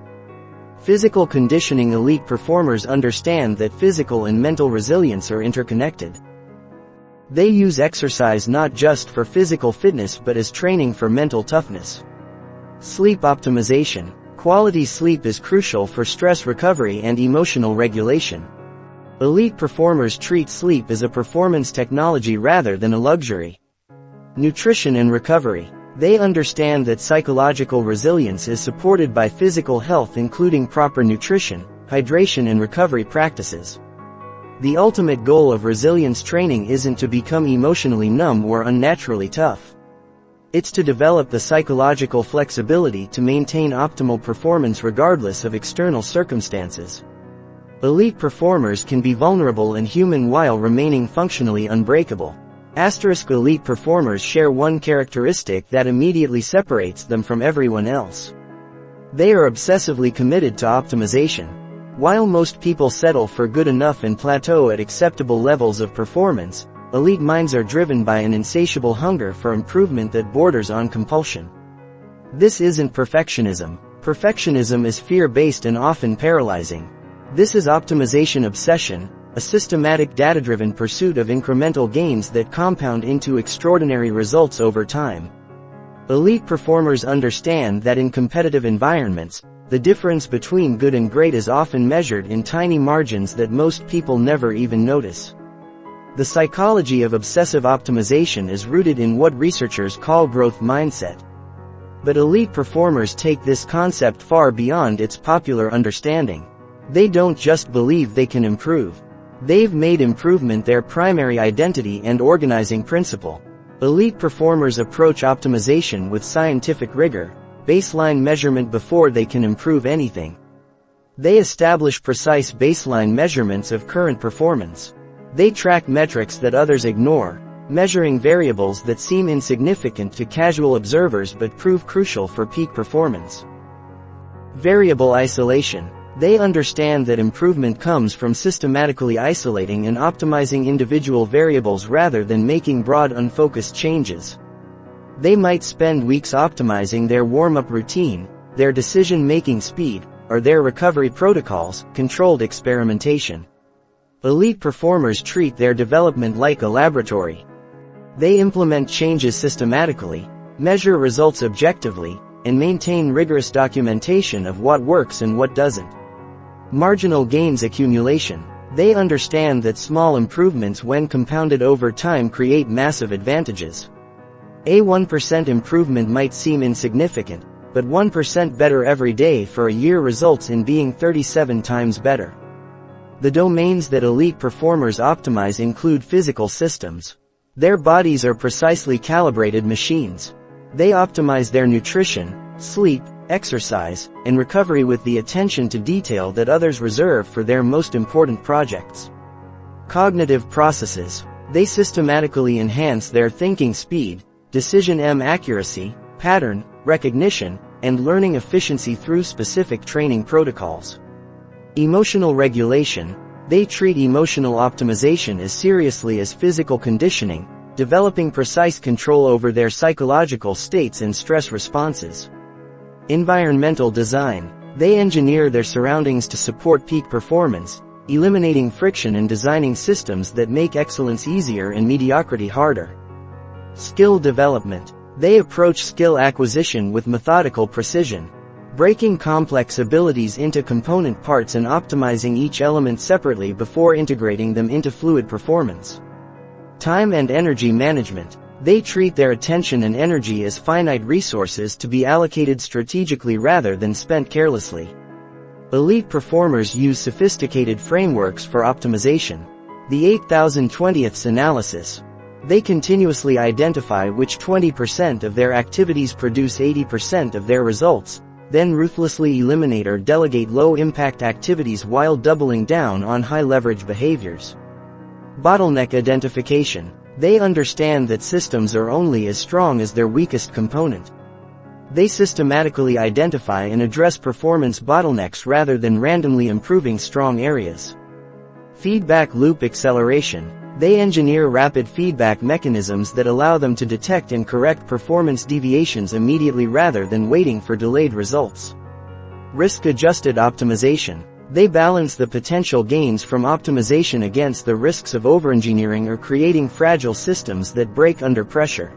Physical conditioning. Elite performers understand that physical and mental resilience are interconnected. They use exercise not just for physical fitness but as training for mental toughness. Sleep optimization. Quality sleep is crucial for stress recovery and emotional regulation. Elite performers treat sleep as a performance technology rather than a luxury. Nutrition and recovery. They understand that psychological resilience is supported by physical health, including proper nutrition, hydration, and recovery practices. The ultimate goal of resilience training isn't to become emotionally numb or unnaturally tough. It's to develop the psychological flexibility to maintain optimal performance regardless of external circumstances. Elite performers can be vulnerable and human while remaining functionally unbreakable. Elite performers share one characteristic that immediately separates them from everyone else. They are obsessively committed to optimization. While most people settle for good enough and plateau at acceptable levels of performance, elite minds are driven by an insatiable hunger for improvement that borders on compulsion. This isn't perfectionism. Perfectionism is fear-based and often paralyzing. This is optimization obsession, a systematic data-driven pursuit of incremental gains that compound into extraordinary results over time. Elite performers understand that in competitive environments, the difference between good and great is often measured in tiny margins that most people never even notice. The psychology of obsessive optimization is rooted in what researchers call growth mindset. But elite performers take this concept far beyond its popular understanding. They don't just believe they can improve. They've made improvement their primary identity and organizing principle. Elite performers approach optimization with scientific rigor, baseline measurement before they can improve anything. They establish precise baseline measurements of current performance. They track metrics that others ignore, measuring variables that seem insignificant to casual observers but prove crucial for peak performance. Variable isolation. They understand that improvement comes from systematically isolating and optimizing individual variables rather than making broad unfocused changes. They might spend weeks optimizing their warm-up routine, their decision-making speed, or their recovery protocols, controlled experimentation. Elite performers treat their development like a laboratory. They implement changes systematically, measure results objectively, and maintain rigorous documentation of what works and what doesn't. Marginal gains accumulation. They understand that small improvements when compounded over time create massive advantages. A 1% improvement might seem insignificant, but 1% better every day for a year results in being 37 times better. The domains that elite performers optimize include physical systems. Their bodies are precisely calibrated machines. They optimize their nutrition, sleep, exercise, and recovery with the attention to detail that others reserve for their most important projects. Cognitive processes. They systematically enhance their thinking speed, decision accuracy, pattern recognition, and learning efficiency through specific training protocols. Emotional regulation. They treat emotional optimization as seriously as physical conditioning, developing precise control over their psychological states and stress responses. Environmental design. They engineer their surroundings to support peak performance, eliminating friction and designing systems that make excellence easier and mediocrity harder. Skill development. They approach skill acquisition with methodical precision, breaking complex abilities into component parts and optimizing each element separately before integrating them into fluid performance. Time and energy management. They treat their attention and energy as finite resources to be allocated strategically rather than spent carelessly. Elite performers use sophisticated frameworks for optimization. The 8020ths analysis. They continuously identify which 20% of their activities produce 80% of their results, then ruthlessly eliminate or delegate low-impact activities while doubling down on high-leverage behaviors. Bottleneck identification. They understand that systems are only as strong as their weakest component. They systematically identify and address performance bottlenecks rather than randomly improving strong areas. Feedback loop acceleration. They engineer rapid feedback mechanisms that allow them to detect and correct performance deviations immediately rather than waiting for delayed results. Risk-adjusted optimization. They balance the potential gains from optimization against the risks of overengineering or creating fragile systems that break under pressure.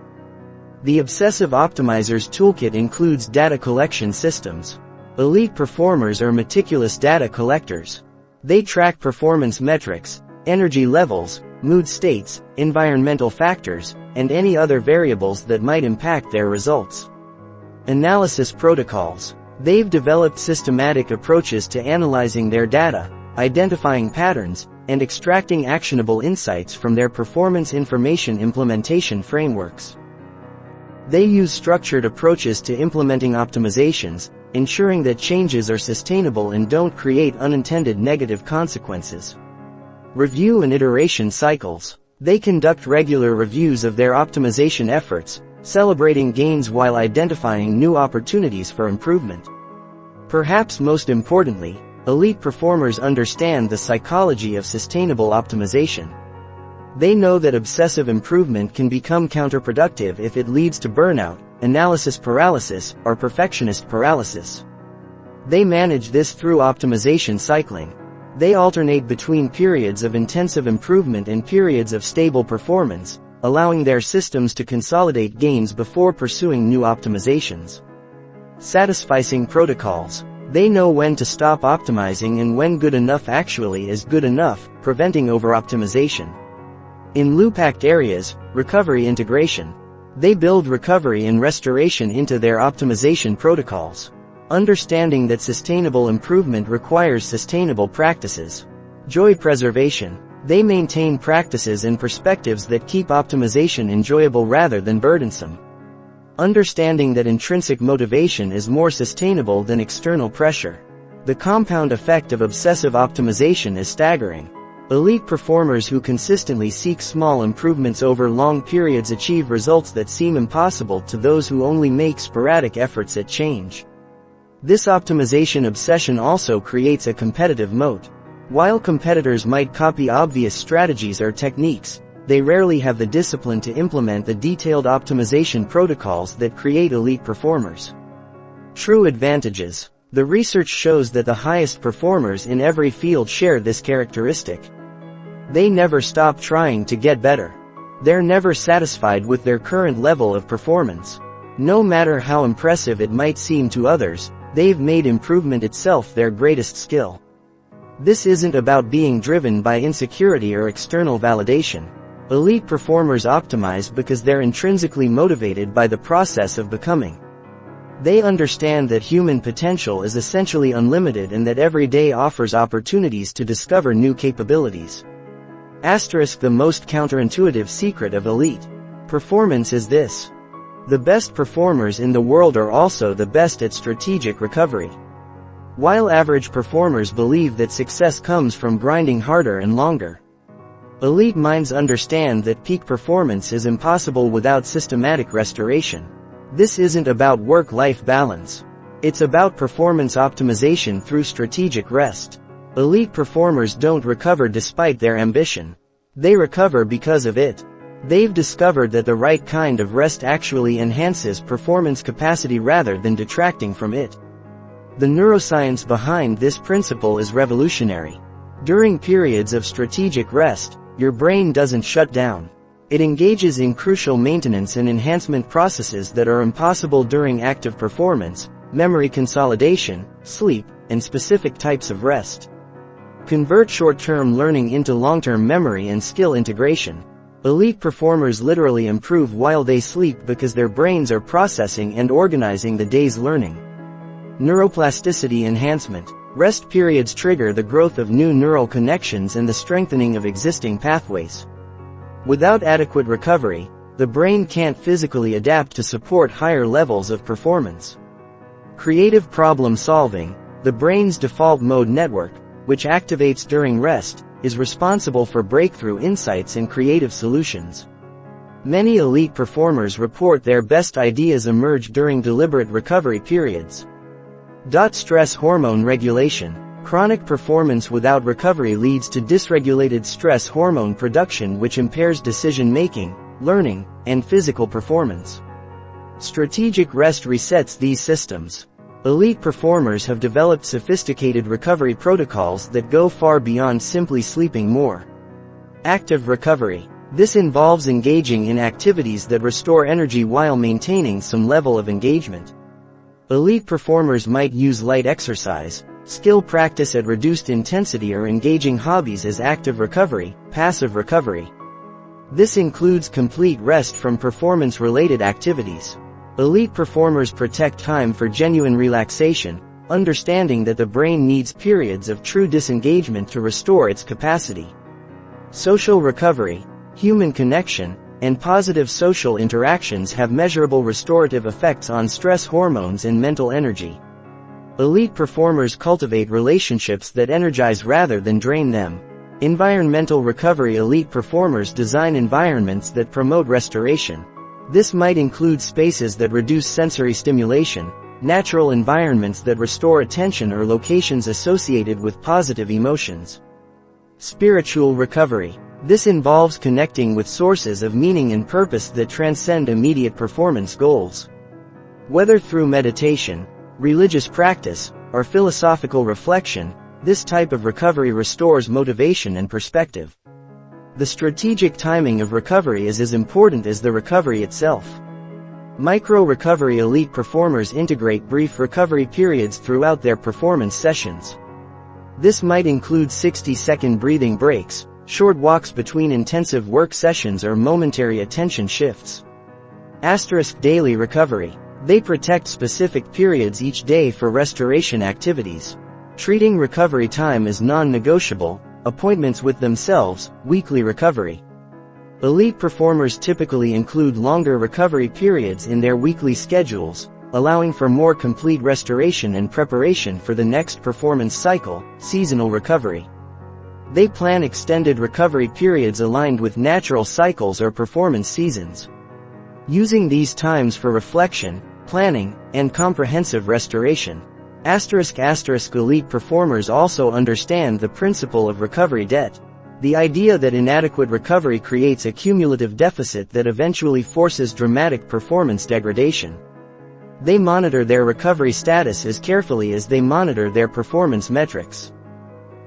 The obsessive optimizer's toolkit includes data collection systems. Elite performers are meticulous data collectors. They track performance metrics, energy levels, mood states, environmental factors, and any other variables that might impact their results. Analysis protocols. They've developed systematic approaches to analyzing their data, identifying patterns, and extracting actionable insights from their performance information implementation frameworks. They use structured approaches to implementing optimizations, ensuring that changes are sustainable and don't create unintended negative consequences. Review and iteration cycles. They conduct regular reviews of their optimization efforts, celebrating gains while identifying new opportunities for improvement. Perhaps most importantly, elite performers understand the psychology of sustainable optimization. They know that obsessive improvement can become counterproductive if it leads to burnout, analysis paralysis, or perfectionist paralysis. They manage this through optimization cycling. They alternate between periods of intensive improvement and periods of stable performance, allowing their systems to consolidate gains before pursuing new optimizations. Satisficing protocols. They know when to stop optimizing and when good enough actually is good enough, preventing over-optimization. In loop-packed areas, recovery integration. They build recovery and restoration into their optimization protocols. Understanding that sustainable improvement requires sustainable practices. Joy preservation. They maintain practices and perspectives that keep optimization enjoyable rather than burdensome. Understanding that intrinsic motivation is more sustainable than external pressure. The compound effect of obsessive optimization is staggering. Elite performers who consistently seek small improvements over long periods achieve results that seem impossible to those who only make sporadic efforts at change. This optimization obsession also creates a competitive moat. While competitors might copy obvious strategies or techniques, they rarely have the discipline to implement the detailed optimization protocols that create elite performers. True advantages. The research shows that the highest performers in every field share this characteristic. They never stop trying to get better. They're never satisfied with their current level of performance. No matter how impressive it might seem to others, they've made improvement itself their greatest skill. This isn't about being driven by insecurity or external validation. Elite performers optimize because they're intrinsically motivated by the process of becoming. They understand that human potential is essentially unlimited and that every day offers opportunities to discover new capabilities. The most counterintuitive secret of elite performance is this. The best performers in the world are also the best at strategic recovery. While average performers believe that success comes from grinding harder and longer, elite minds understand that peak performance is impossible without systematic restoration. This isn't about work-life balance. It's about performance optimization through strategic rest. Elite performers don't recover despite their ambition. They recover because of it. They've discovered that the right kind of rest actually enhances performance capacity rather than detracting from it. The neuroscience behind this principle is revolutionary. During periods of strategic rest, your brain doesn't shut down. It engages in crucial maintenance and enhancement processes that are impossible during active performance, memory consolidation, sleep, and specific types of rest. Convert short-term learning into long-term memory and skill integration. Elite performers literally improve while they sleep because their brains are processing and organizing the day's learning. Neuroplasticity enhancement. Rest periods trigger the growth of new neural connections and the strengthening of existing pathways. Without adequate recovery, the brain can't physically adapt to support higher levels of performance. Creative problem solving. The brain's default mode network, which activates during rest, is responsible for breakthrough insights and creative solutions. Many elite performers report their best ideas emerge during deliberate recovery periods. Stress hormone regulation. Chronic performance without recovery leads to dysregulated stress hormone production, which impairs decision-making, learning, and physical performance. Strategic rest resets these systems. Elite performers have developed sophisticated recovery protocols that go far beyond simply sleeping more. Active recovery. This involves engaging in activities that restore energy while maintaining some level of engagement. Elite performers might use light exercise, skill practice at reduced intensity, or engaging hobbies as active recovery, passive recovery. This includes complete rest from performance-related activities. Elite performers protect time for genuine relaxation, understanding that the brain needs periods of true disengagement to restore its capacity. Social recovery. Human connection and positive social interactions have measurable restorative effects on stress hormones and mental energy. Elite performers cultivate relationships that energize rather than drain them. Environmental recovery. Elite performers design environments that promote restoration. This might include spaces that reduce sensory stimulation, natural environments that restore attention, or locations associated with positive emotions. Spiritual recovery. This involves connecting with sources of meaning and purpose that transcend immediate performance goals. Whether through meditation, religious practice, or philosophical reflection, This type of recovery restores motivation and perspective. The strategic timing of recovery is as important as the recovery itself. Micro-recovery elite performers integrate brief recovery periods throughout their performance sessions. This might include 60-second breathing breaks, short walks between intensive work sessions, or momentary attention shifts. Daily recovery. They protect specific periods each day for restoration activities. Treating recovery time as non-negotiable, appointments with themselves, weekly recovery. Elite performers typically include longer recovery periods in their weekly schedules, allowing for more complete restoration and preparation for the next performance cycle, seasonal recovery. They plan extended recovery periods aligned with natural cycles or performance seasons. Using these times for reflection, planning, and comprehensive restoration. Elite performers also understand the principle of recovery debt. The idea that inadequate recovery creates a cumulative deficit that eventually forces dramatic performance degradation. They monitor their recovery status as carefully as they monitor their performance metrics.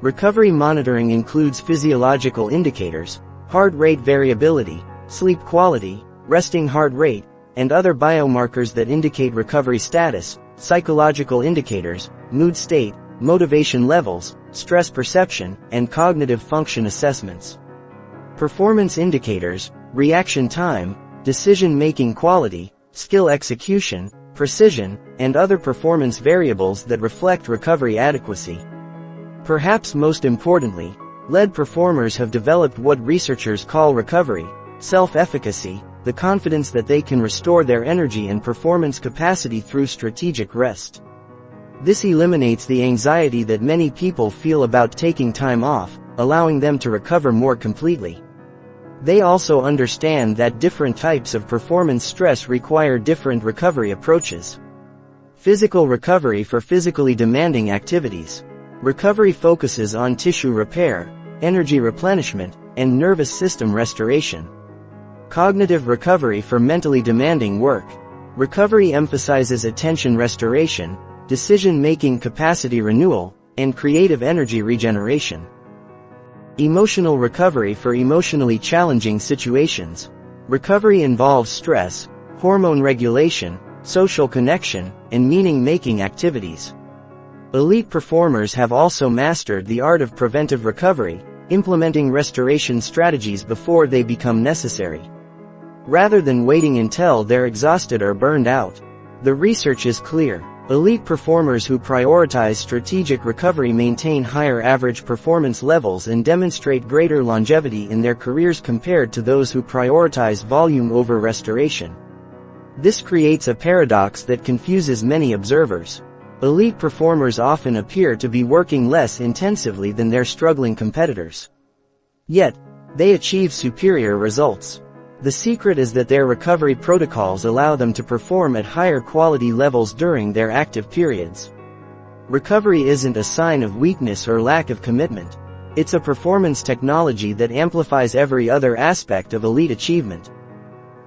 Recovery monitoring includes physiological indicators, heart rate variability, sleep quality, resting heart rate, and other biomarkers that indicate recovery status, psychological indicators, mood state, motivation levels, stress perception, and cognitive function assessments. Performance indicators, reaction time, decision-making quality, skill execution, precision, and other performance variables that reflect recovery adequacy. Perhaps most importantly, lead performers have developed what researchers call recovery, self-efficacy, the confidence that they can restore their energy and performance capacity through strategic rest. This eliminates the anxiety that many people feel about taking time off, allowing them to recover more completely. They also understand that different types of performance stress require different recovery approaches. Physical recovery for physically demanding activities. Recovery focuses on tissue repair, energy replenishment, and nervous system restoration. Cognitive recovery for mentally demanding work. Recovery emphasizes attention restoration, decision-making capacity renewal, and creative energy regeneration. Emotional recovery for emotionally challenging situations. Recovery involves stress, hormone regulation, social connection, and meaning-making activities. Elite performers have also mastered the art of preventive recovery, implementing restoration strategies before they become necessary. Rather than waiting until they're exhausted or burned out. The research is clear. Elite performers who prioritize strategic recovery maintain higher average performance levels and demonstrate greater longevity in their careers compared to those who prioritize volume over restoration. This creates a paradox that confuses many observers. Elite performers often appear to be working less intensively than their struggling competitors. Yet, they achieve superior results. The secret is that their recovery protocols allow them to perform at higher quality levels during their active periods. Recovery isn't a sign of weakness or lack of commitment. It's a performance technology that amplifies every other aspect of elite achievement.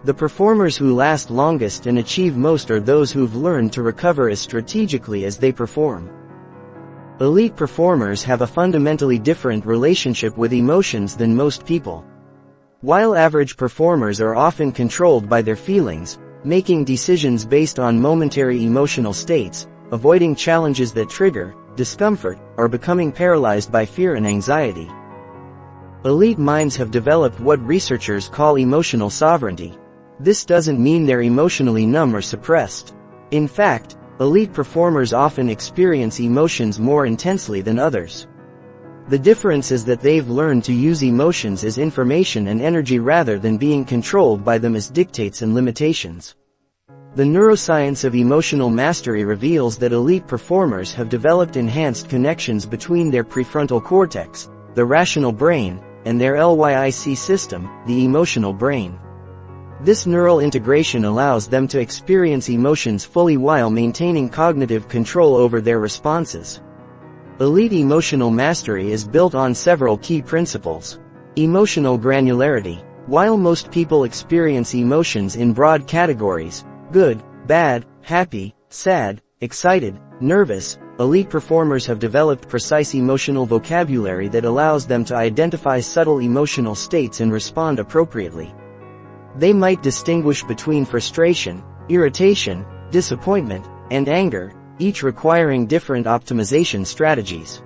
The performers who last longest and achieve most are those who've learned to recover as strategically as they perform. Elite performers have a fundamentally different relationship with emotions than most people. While average performers are often controlled by their feelings, making decisions based on momentary emotional states, avoiding challenges that trigger discomfort, or becoming paralyzed by fear and anxiety. Elite minds have developed what researchers call emotional sovereignty. This doesn't mean they're emotionally numb or suppressed. In fact, elite performers often experience emotions more intensely than others. The difference is that they've learned to use emotions as information and energy rather than being controlled by them as dictates and limitations. The neuroscience of emotional mastery reveals that elite performers have developed enhanced connections between their prefrontal cortex, the rational brain, and their LYIC system, the emotional brain. This neural integration allows them to experience emotions fully while maintaining cognitive control over their responses. Elite emotional mastery is built on several key principles. Emotional granularity. While most people experience emotions in broad categories, good, bad, happy, sad, excited, nervous, elite performers have developed precise emotional vocabulary that allows them to identify subtle emotional states and respond appropriately. They might distinguish between frustration, irritation, disappointment, and anger, each requiring different optimization strategies.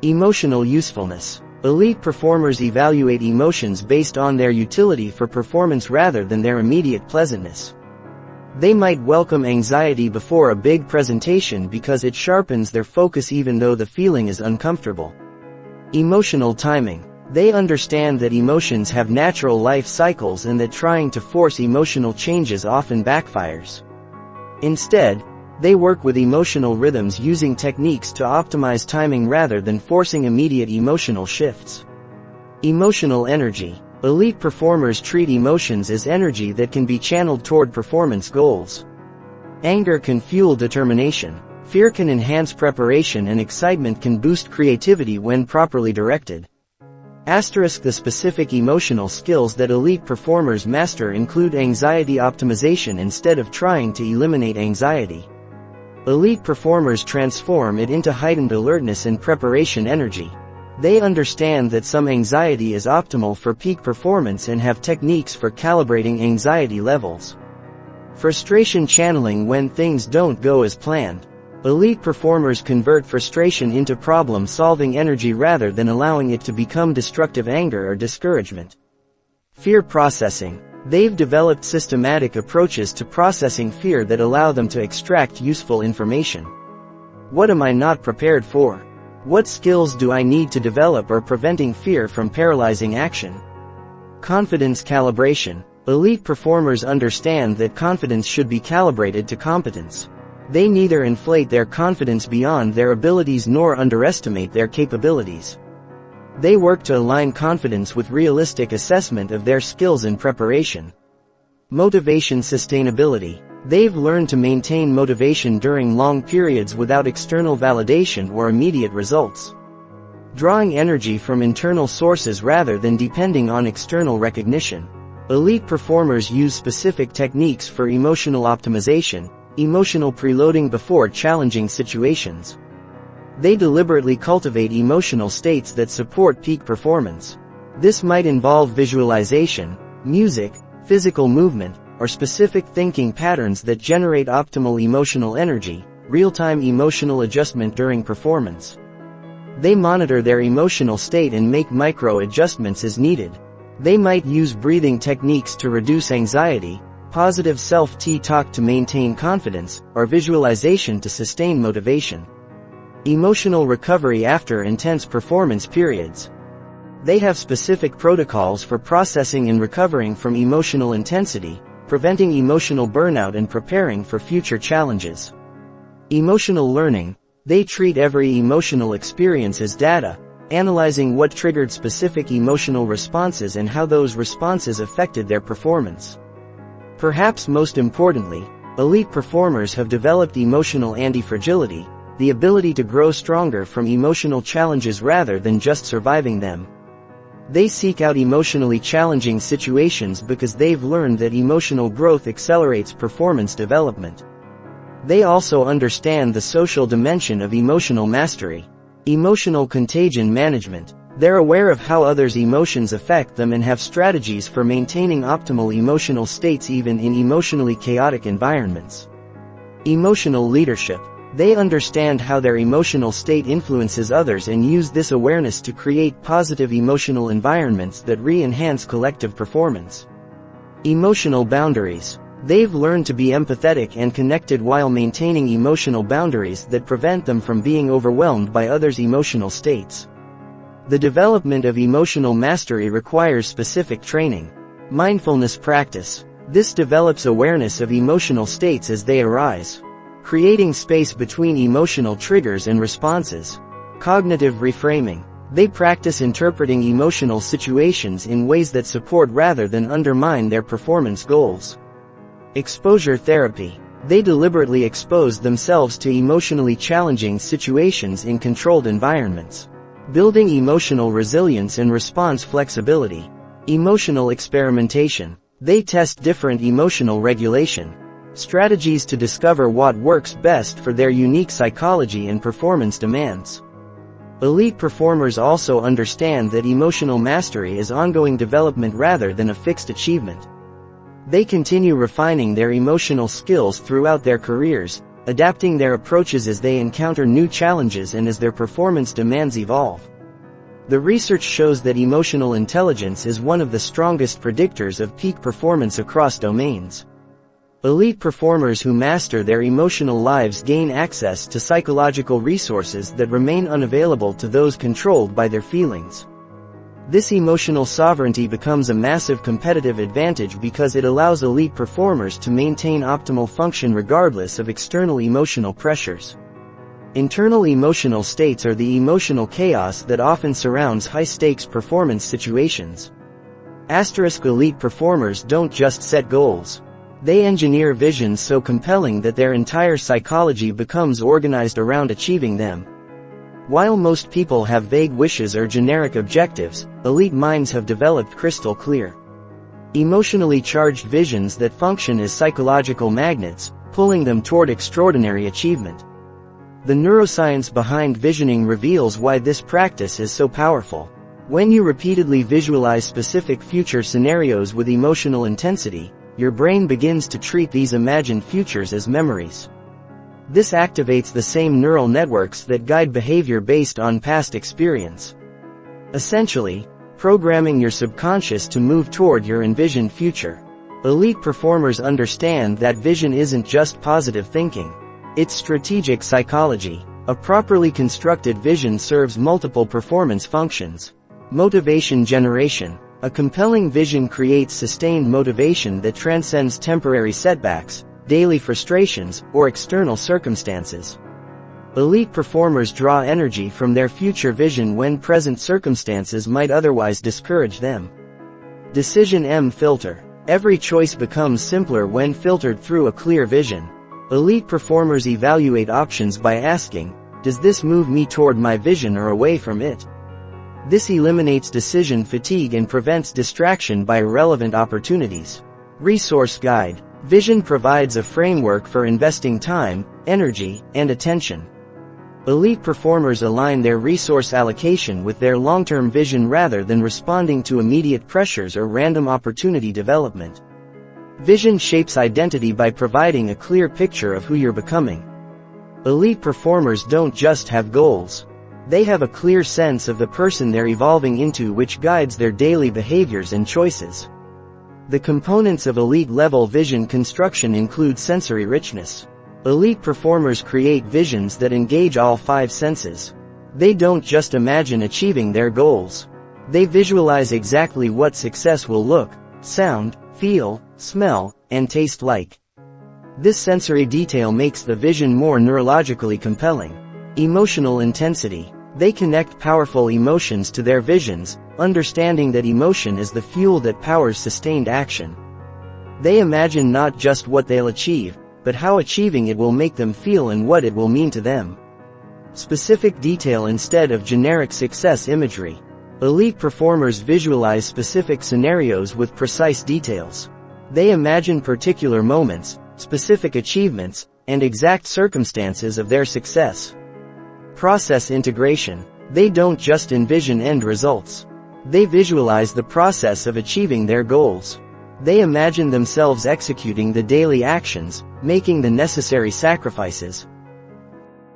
Emotional usefulness. Elite performers evaluate emotions based on their utility for performance rather than their immediate pleasantness. They might welcome anxiety before a big presentation because it sharpens their focus even though the feeling is uncomfortable. Emotional timing. They understand that emotions have natural life cycles and that trying to force emotional changes often backfires. Instead, they work with emotional rhythms using techniques to optimize timing rather than forcing immediate emotional shifts. Emotional energy. Elite performers treat emotions as energy that can be channeled toward performance goals. Anger can fuel determination, fear can enhance preparation, and excitement can boost creativity when properly directed. The specific emotional skills that elite performers master include anxiety optimization instead of trying to eliminate anxiety. Elite performers transform it into heightened alertness and preparation energy. They understand that some anxiety is optimal for peak performance and have techniques for calibrating anxiety levels. Frustration channeling when things don't go as planned. Elite performers convert frustration into problem-solving energy rather than allowing it to become destructive anger or discouragement. Fear processing. They've developed systematic approaches to processing fear that allow them to extract useful information. What am I not prepared for? What skills do I need to develop or preventing fear from paralyzing action? Confidence calibration. Elite performers understand that confidence should be calibrated to competence. They neither inflate their confidence beyond their abilities nor underestimate their capabilities. They work to align confidence with realistic assessment of their skills and preparation. Motivation sustainability. They've learned to maintain motivation during long periods without external validation or immediate results. Drawing energy from internal sources rather than depending on external recognition. Elite performers use specific techniques for emotional optimization, emotional preloading before challenging situations. They deliberately cultivate emotional states that support peak performance. This might involve visualization, music, physical movement, or specific thinking patterns that generate optimal emotional energy, real-time emotional adjustment during performance. They monitor their emotional state and make micro-adjustments as needed. They might use breathing techniques to reduce anxiety, positive self-talk to maintain confidence, or visualization to sustain motivation. Emotional recovery after intense performance periods. They have specific protocols for processing and recovering from emotional intensity, preventing emotional burnout and preparing for future challenges. Emotional learning. They treat every emotional experience as data, analyzing what triggered specific emotional responses and how those responses affected their performance. Perhaps most importantly, elite performers have developed emotional anti-fragility, the ability to grow stronger from emotional challenges rather than just surviving them. They seek out emotionally challenging situations because they've learned that emotional growth accelerates performance development. They also understand the social dimension of emotional mastery. Emotional contagion management. They're aware of how others' emotions affect them and have strategies for maintaining optimal emotional states even in emotionally chaotic environments. Emotional leadership. They understand how their emotional state influences others and use this awareness to create positive emotional environments that re-enhance collective performance. Emotional boundaries. They've learned to be empathetic and connected while maintaining emotional boundaries that prevent them from being overwhelmed by others' emotional states. The development of emotional mastery requires specific training. Mindfulness practice. This develops awareness of emotional states as they arise, creating space between emotional triggers and responses. Cognitive reframing. They practice interpreting emotional situations in ways that support rather than undermine their performance goals. Exposure therapy. They deliberately expose themselves to emotionally challenging situations in controlled environments, building emotional resilience and response flexibility. Emotional experimentation. They test different emotional regulation strategies to discover what works best for their unique psychology and performance demands. Elite performers also understand that emotional mastery is ongoing development rather than a fixed achievement. They continue refining their emotional skills throughout their careers, adapting their approaches as they encounter new challenges and as their performance demands evolve. The research shows that emotional intelligence is one of the strongest predictors of peak performance across domains. Elite performers who master their emotional lives gain access to psychological resources that remain unavailable to those controlled by their feelings. This emotional sovereignty becomes a massive competitive advantage because it allows elite performers to maintain optimal function regardless of external emotional pressures. Internal emotional states are the emotional chaos that often surrounds high-stakes performance situations. Elite performers don't just set goals. They engineer visions so compelling that their entire psychology becomes organized around achieving them. While most people have vague wishes or generic objectives, elite minds have developed crystal clear, emotionally charged visions that function as psychological magnets, pulling them toward extraordinary achievement. The neuroscience behind visioning reveals why this practice is so powerful. When you repeatedly visualize specific future scenarios with emotional intensity, your brain begins to treat these imagined futures as memories. This activates the same neural networks that guide behavior based on past experience. Essentially, programming your subconscious to move toward your envisioned future. Elite performers understand that vision isn't just positive thinking. It's strategic psychology. A properly constructed vision serves multiple performance functions. Motivation generation. A compelling vision creates sustained motivation that transcends temporary setbacks, daily frustrations, or external circumstances. Elite performers draw energy from their future vision when present circumstances might otherwise discourage them. Decision filter. Every choice becomes simpler when filtered through a clear vision. Elite performers evaluate options by asking, does this move me toward my vision or away from it? This eliminates decision fatigue and prevents distraction by irrelevant opportunities. Resource guide. Vision provides a framework for investing time, energy, and attention. Elite performers align their resource allocation with their long-term vision rather than responding to immediate pressures or random opportunity development. Vision shapes identity by providing a clear picture of who you're becoming. Elite performers don't just have goals. They have a clear sense of the person they're evolving into, which guides their daily behaviors and choices. The components of elite-level vision construction include sensory richness. Elite performers create visions that engage all 5 senses. They don't just imagine achieving their goals. They visualize exactly what success will look, sound, feel, smell, and taste like. This sensory detail makes the vision more neurologically compelling. Emotional intensity. They connect powerful emotions to their visions, understanding that emotion is the fuel that powers sustained action. They imagine not just what they'll achieve, but how achieving it will make them feel and what it will mean to them. Specific detail instead of generic success imagery. Elite performers visualize specific scenarios with precise details. They imagine particular moments, specific achievements, and exact circumstances of their success. Process integration. They don't just envision end results. They visualize the process of achieving their goals. They imagine themselves executing the daily actions, making the necessary sacrifices,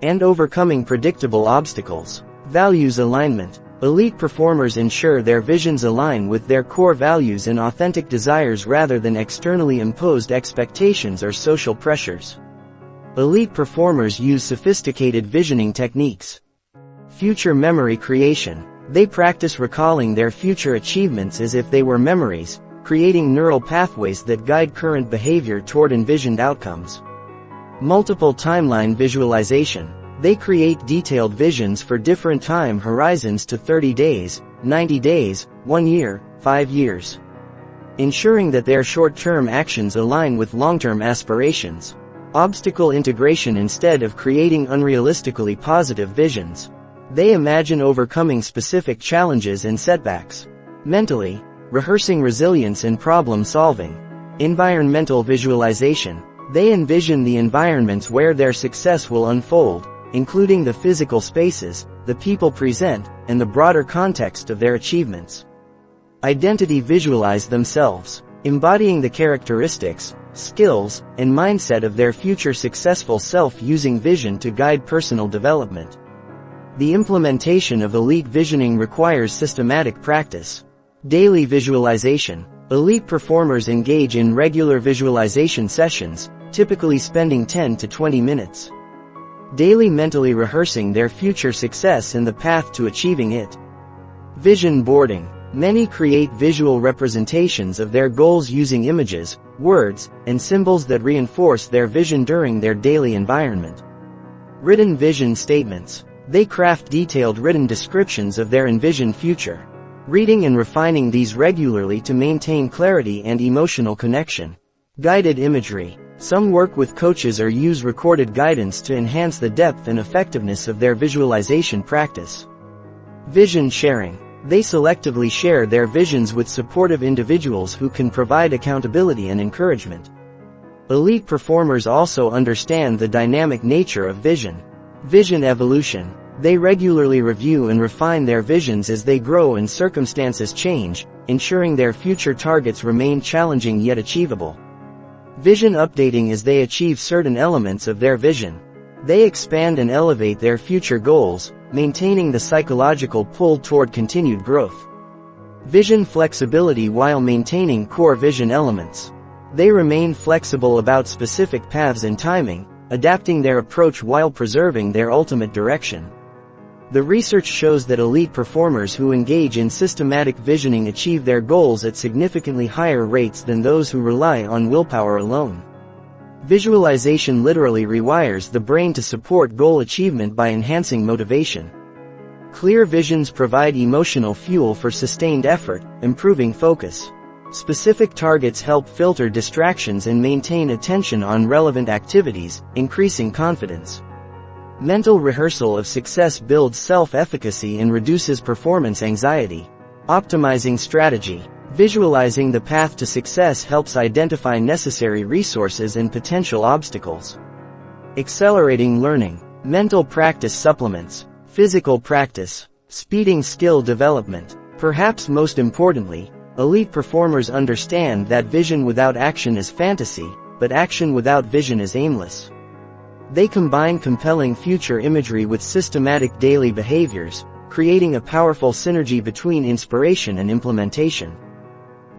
and overcoming predictable obstacles. Values alignment. Elite performers ensure their visions align with their core values and authentic desires rather than externally imposed expectations or social pressures. Elite performers use sophisticated visioning techniques. Future memory creation. They practice recalling their future achievements as if they were memories, creating neural pathways that guide current behavior toward envisioned outcomes. Multiple timeline visualization. They create detailed visions for different time horizons to 30 days, 90 days, 1 year, 5 years, ensuring that their short-term actions align with long-term aspirations. Obstacle integration. Instead of creating unrealistically positive visions, they imagine overcoming specific challenges and setbacks. Mentally, rehearsing resilience and problem solving. Environmental visualization. They envision the environments where their success will unfold, including the physical spaces, the people present, and the broader context of their achievements. Identity visualize themselves, embodying the characteristics, skills, and mindset of their future successful self using vision to guide personal development. The implementation of elite visioning requires systematic practice. Daily visualization. Elite performers engage in regular visualization sessions, typically spending 10 to 20 minutes daily mentally rehearsing their future success and the path to achieving it. Vision boarding. Many create visual representations of their goals using images, words, and symbols that reinforce their vision during their daily environment. Written vision statements. They craft detailed written descriptions of their envisioned future, reading and refining these regularly to maintain clarity and emotional connection. Guided imagery. Some work with coaches or use recorded guidance to enhance the depth and effectiveness of their visualization practice. Vision sharing. They selectively share their visions with supportive individuals who can provide accountability and encouragement. Elite performers also understand the dynamic nature of vision. Vision evolution. They regularly review and refine their visions as they grow and circumstances change, ensuring their future targets remain challenging yet achievable. Vision updating. As they achieve certain elements of their vision, they expand and elevate their future goals, maintaining the psychological pull toward continued growth. Vision flexibility. While maintaining core vision elements, they remain flexible about specific paths and timing, adapting their approach while preserving their ultimate direction. The research shows that elite performers who engage in systematic visioning achieve their goals at significantly higher rates than those who rely on willpower alone. Visualization literally rewires the brain to support goal achievement by enhancing motivation. Clear visions provide emotional fuel for sustained effort, improving focus. Specific targets help filter distractions and maintain attention on relevant activities, increasing confidence. Mental rehearsal of success builds self-efficacy and reduces performance anxiety. Optimizing strategy. Visualizing the path to success helps identify necessary resources and potential obstacles. Accelerating learning. Mental practice supplements physical practice, speeding skill development. Perhaps most importantly, elite performers understand that vision without action is fantasy, but action without vision is aimless. They combine compelling future imagery with systematic daily behaviors, creating a powerful synergy between inspiration and implementation.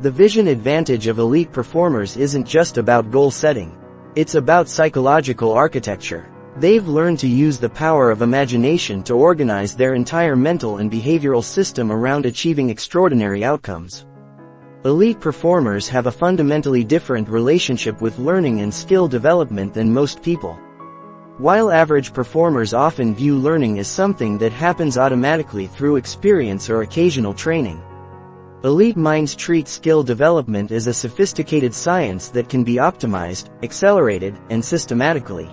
The vision advantage of elite performers isn't just about goal setting. It's about psychological architecture. They've learned to use the power of imagination to organize their entire mental and behavioral system around achieving extraordinary outcomes. Elite performers have a fundamentally different relationship with learning and skill development than most people. While average performers often view learning as something that happens automatically through experience or occasional training, elite minds treat skill development as a sophisticated science that can be optimized, accelerated, and systematically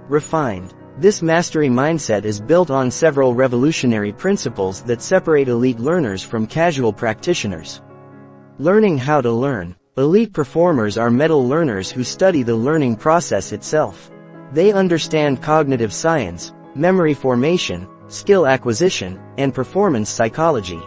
refined. This mastery mindset is built on several revolutionary principles that separate elite learners from casual practitioners. Learning how to learn. Elite performers are meta learners who study the learning process itself. They understand cognitive science, memory formation, skill acquisition, and performance psychology.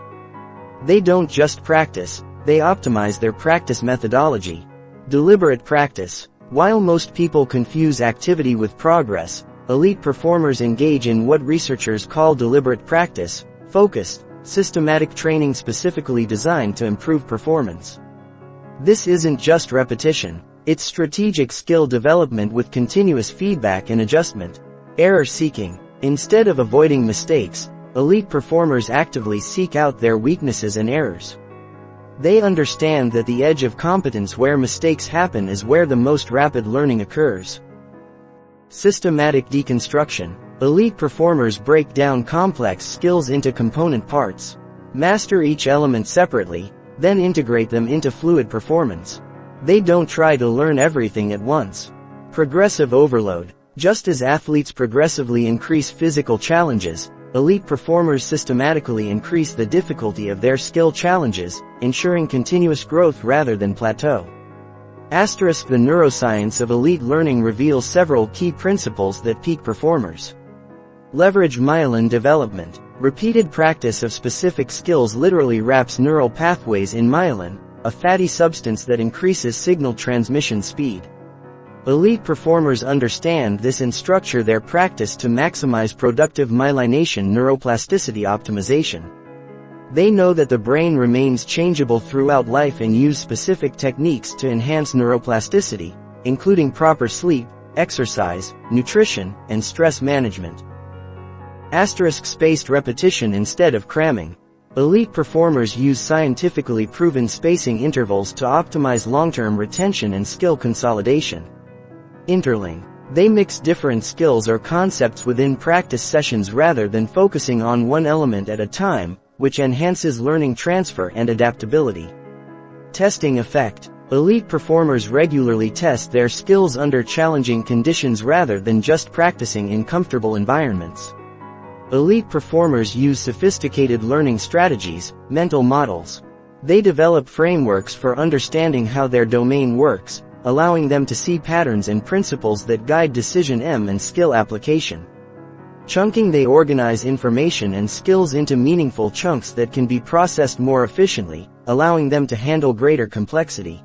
They don't just practice, they optimize their practice methodology. Deliberate practice. While most people confuse activity with progress, elite performers engage in what researchers call deliberate practice, focused, systematic training specifically designed to improve performance. This isn't just repetition. It's strategic skill development with continuous feedback and adjustment. Error seeking. Instead of avoiding mistakes, elite performers actively seek out their weaknesses and errors. They understand that the edge of competence where mistakes happen is where the most rapid learning occurs. Systematic deconstruction. Elite performers break down complex skills into component parts, master each element separately, then integrate them into fluid performance. They don't try to learn everything at once. Progressive overload. Just as athletes progressively increase physical challenges, elite performers systematically increase the difficulty of their skill challenges, ensuring continuous growth rather than plateau. Asterisk. The neuroscience of elite learning reveals several key principles that peak performers leverage. Myelin development. Repeated practice of specific skills literally wraps neural pathways in myelin, a fatty substance that increases signal transmission speed. Elite performers understand this and structure their practice to maximize productive myelination neuroplasticity optimization. They know that the brain remains changeable throughout life and use specific techniques to enhance neuroplasticity, including proper sleep, exercise, nutrition, and stress management. Asterisk. Spaced repetition instead of cramming. Elite performers use scientifically proven spacing intervals to optimize long-term retention and skill consolidation. Interling. They mix different skills or concepts within practice sessions rather than focusing on one element at a time, which enhances learning transfer and adaptability. Testing effect. Elite performers regularly test their skills under challenging conditions rather than just practicing in comfortable environments. Elite performers use sophisticated learning strategies, mental models. They develop frameworks for understanding how their domain works, allowing them to see patterns and principles that guide decision and skill application. Chunking. They organize information and skills into meaningful chunks that can be processed more efficiently, allowing them to handle greater complexity.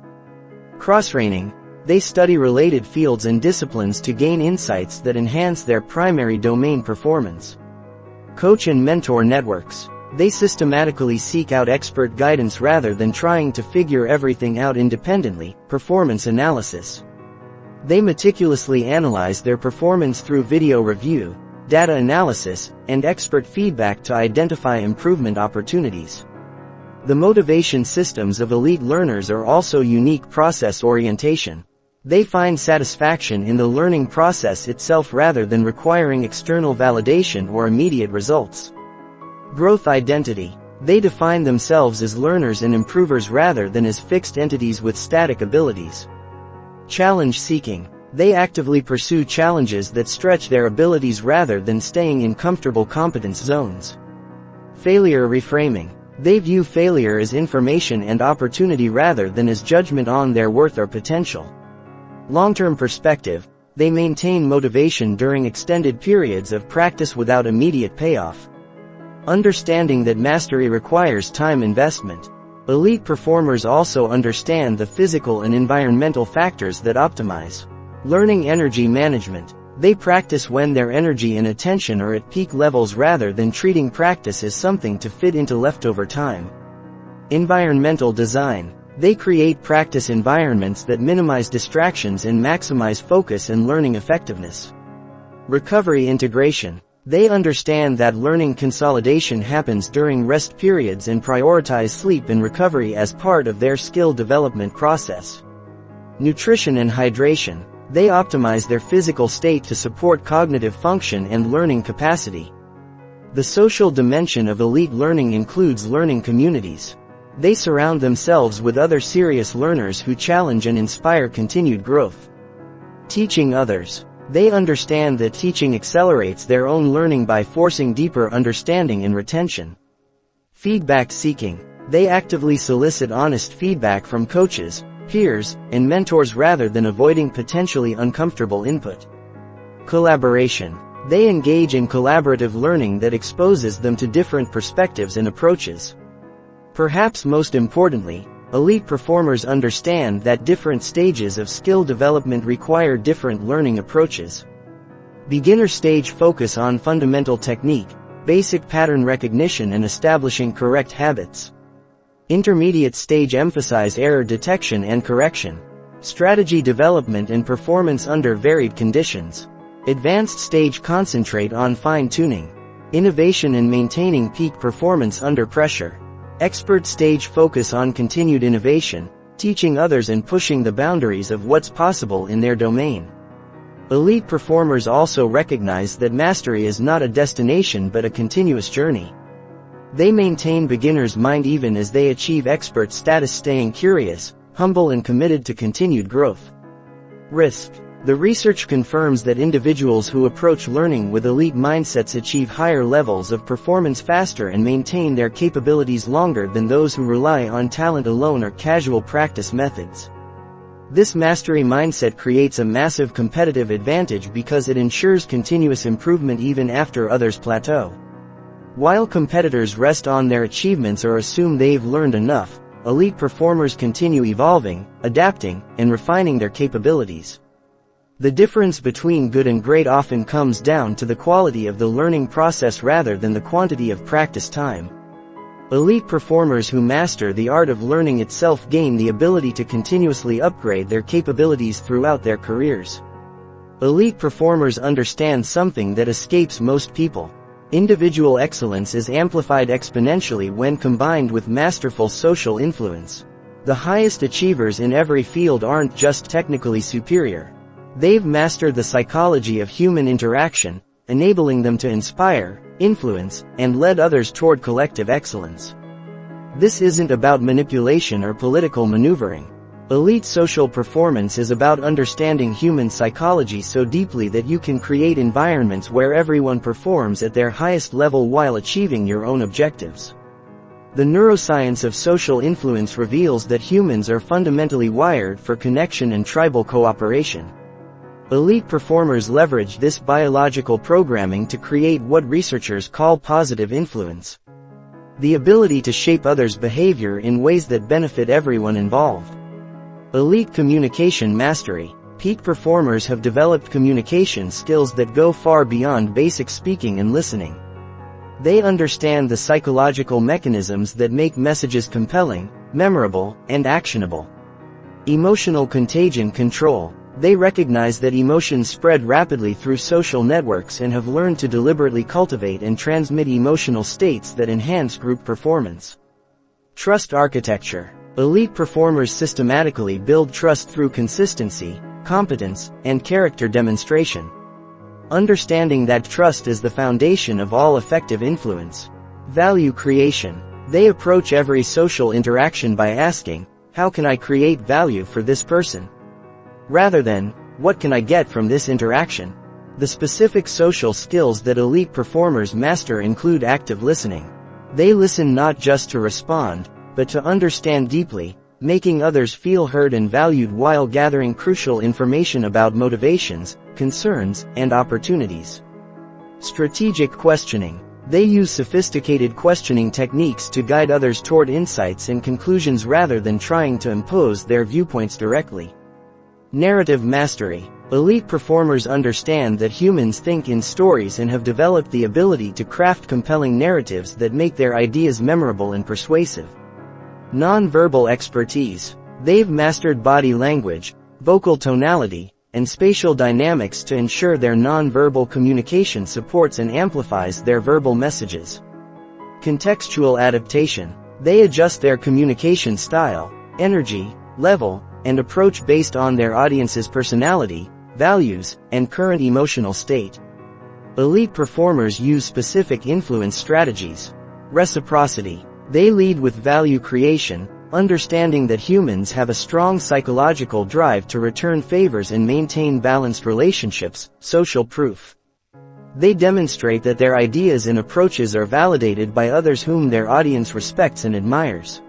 Cross-training. They study related fields and disciplines to gain insights that enhance their primary domain performance. Coach and mentor networks. They systematically seek out expert guidance rather than trying to figure everything out independently. Performance analysis. They meticulously analyze their performance through video review, data analysis, and expert feedback to identify improvement opportunities. The motivation systems of elite learners are also unique. Process orientation. They find satisfaction in the learning process itself rather than requiring external validation or immediate results. Growth identity. They define themselves as learners and improvers rather than as fixed entities with static abilities. Challenge seeking. They actively pursue challenges that stretch their abilities rather than staying in comfortable competence zones. Failure reframing. They view failure as information and opportunity rather than as judgment on their worth or potential. Long-term perspective. They maintain motivation during extended periods of practice without immediate payoff. Understanding that mastery requires time investment. Elite performers also understand the physical and environmental factors that optimize learning energy management. They practice when their energy and attention are at peak levels rather than treating practice as something to fit into leftover time. Environmental design. They create practice environments that minimize distractions and maximize focus and learning effectiveness. Recovery integration. They understand that learning consolidation happens during rest periods and prioritize sleep and recovery as part of their skill development process. Nutrition and hydration. They optimize their physical state to support cognitive function and learning capacity. The social dimension of elite learning includes learning communities. They surround themselves with other serious learners who challenge and inspire continued growth. Teaching others. They understand that teaching accelerates their own learning by forcing deeper understanding and retention. Feedback seeking. They actively solicit honest feedback from coaches, peers, and mentors rather than avoiding potentially uncomfortable input. Collaboration. They engage in collaborative learning that exposes them to different perspectives and approaches. Perhaps most importantly, elite performers understand that different stages of skill development require different learning approaches. Beginner stage focus on fundamental technique, basic pattern recognition and establishing correct habits. Intermediate stage emphasize error detection and correction, strategy development and performance under varied conditions. Advanced stage concentrate on fine-tuning, innovation and maintaining peak performance under pressure. Expert stage focus on continued innovation, teaching others and pushing the boundaries of what's possible in their domain. Elite performers also recognize that mastery is not a destination but a continuous journey. They maintain beginner's mind even as they achieve expert status, staying curious, humble and committed to continued growth. Risk. The research confirms that individuals who approach learning with elite mindsets achieve higher levels of performance faster and maintain their capabilities longer than those who rely on talent alone or casual practice methods. This mastery mindset creates a massive competitive advantage because it ensures continuous improvement even after others plateau. While competitors rest on their achievements or assume they've learned enough, elite performers continue evolving, adapting, and refining their capabilities. The difference between good and great often comes down to the quality of the learning process rather than the quantity of practice time. Elite performers who master the art of learning itself gain the ability to continuously upgrade their capabilities throughout their careers. Elite performers understand something that escapes most people. Individual excellence is amplified exponentially when combined with masterful social influence. The highest achievers in every field aren't just technically superior. They've mastered the psychology of human interaction, enabling them to inspire, influence, and lead others toward collective excellence. This isn't about manipulation or political maneuvering. Elite social performance is about understanding human psychology so deeply that you can create environments where everyone performs at their highest level while achieving your own objectives. The neuroscience of social influence reveals that humans are fundamentally wired for connection and tribal cooperation. Elite performers leverage this biological programming to create what researchers call positive influence. The ability to shape others' behavior in ways that benefit everyone involved. Elite communication mastery. Peak performers have developed communication skills that go far beyond basic speaking and listening. They understand the psychological mechanisms that make messages compelling, memorable, and actionable. Emotional contagion control. They recognize that emotions spread rapidly through social networks and have learned to deliberately cultivate and transmit emotional states that enhance group performance. Trust architecture. Elite performers systematically build trust through consistency, competence, and character demonstration. Understanding that trust is the foundation of all effective influence. Value creation. They approach every social interaction by asking, "How can I create value for this person?" rather than, "What can I get from this interaction?" The specific social skills that elite performers master include active listening. They listen not just to respond, but to understand deeply, making others feel heard and valued while gathering crucial information about motivations, concerns, and opportunities. Strategic questioning. They use sophisticated questioning techniques to guide others toward insights and conclusions rather than trying to impose their viewpoints directly. Narrative mastery. Elite performers understand that humans think in stories and have developed the ability to craft compelling narratives that make their ideas memorable and persuasive. Non-verbal expertise. They've mastered body language, vocal tonality, and spatial dynamics to ensure their non-verbal communication supports and amplifies their verbal messages. Contextual adaptation. They adjust their communication style, energy, level, and approach based on their audience's personality, values, and current emotional state. Elite performers use specific influence strategies. Reciprocity. They lead with value creation, understanding that humans have a strong psychological drive to return favors and maintain balanced relationships. Social proof. They demonstrate that their ideas and approaches are validated by others whom their audience respects and admires.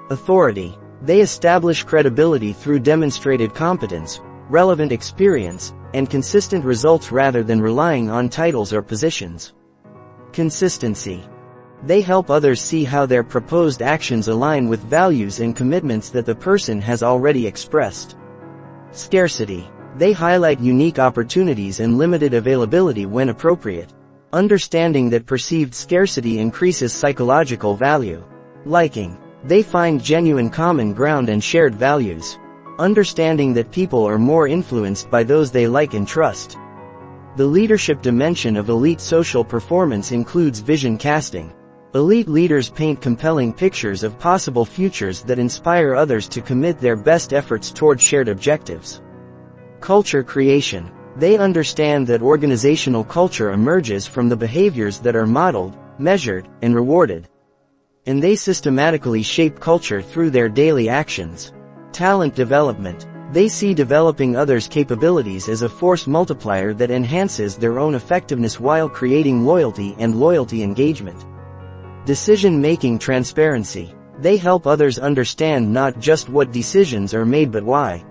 Authority. They establish credibility through demonstrated competence, relevant experience, and consistent results rather than relying on titles or positions. Consistency. They help others see how their proposed actions align with values and commitments that the person has already expressed. Scarcity. They highlight unique opportunities and limited availability when appropriate, understanding that perceived scarcity increases psychological value. Liking. They find genuine common ground and shared values, understanding that people are more influenced by those they like and trust. The leadership dimension of elite social performance includes vision casting. Elite leaders paint compelling pictures of possible futures that inspire others to commit their best efforts toward shared objectives. Culture creation. They understand that organizational culture emerges from the behaviors that are modeled, measured, and rewarded. And they systematically shape culture through their daily actions. Talent development. They see developing others' capabilities as a force multiplier that enhances their own effectiveness while creating loyalty and loyalty engagement. Decision-making transparency. They help others understand not just what decisions are made but why.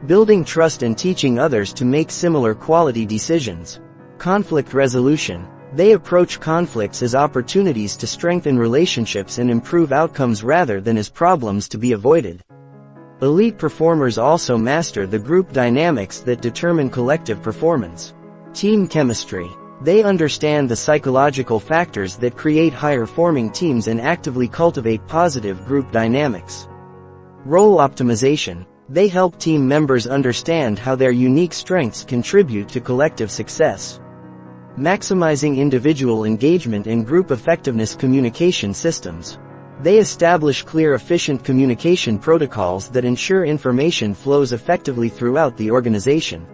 Building trust and teaching others to make similar quality decisions. Conflict resolution. They approach conflicts as opportunities to strengthen relationships and improve outcomes rather than as problems to be avoided. Elite performers also master the group dynamics that determine collective performance. Team chemistry. They understand the psychological factors that create higher-forming teams and actively cultivate positive group dynamics. Role optimization. They help team members understand how their unique strengths contribute to collective success. Maximizing individual engagement and group effectiveness communication systems. They establish clear, efficient communication protocols that ensure information flows effectively throughout the organization.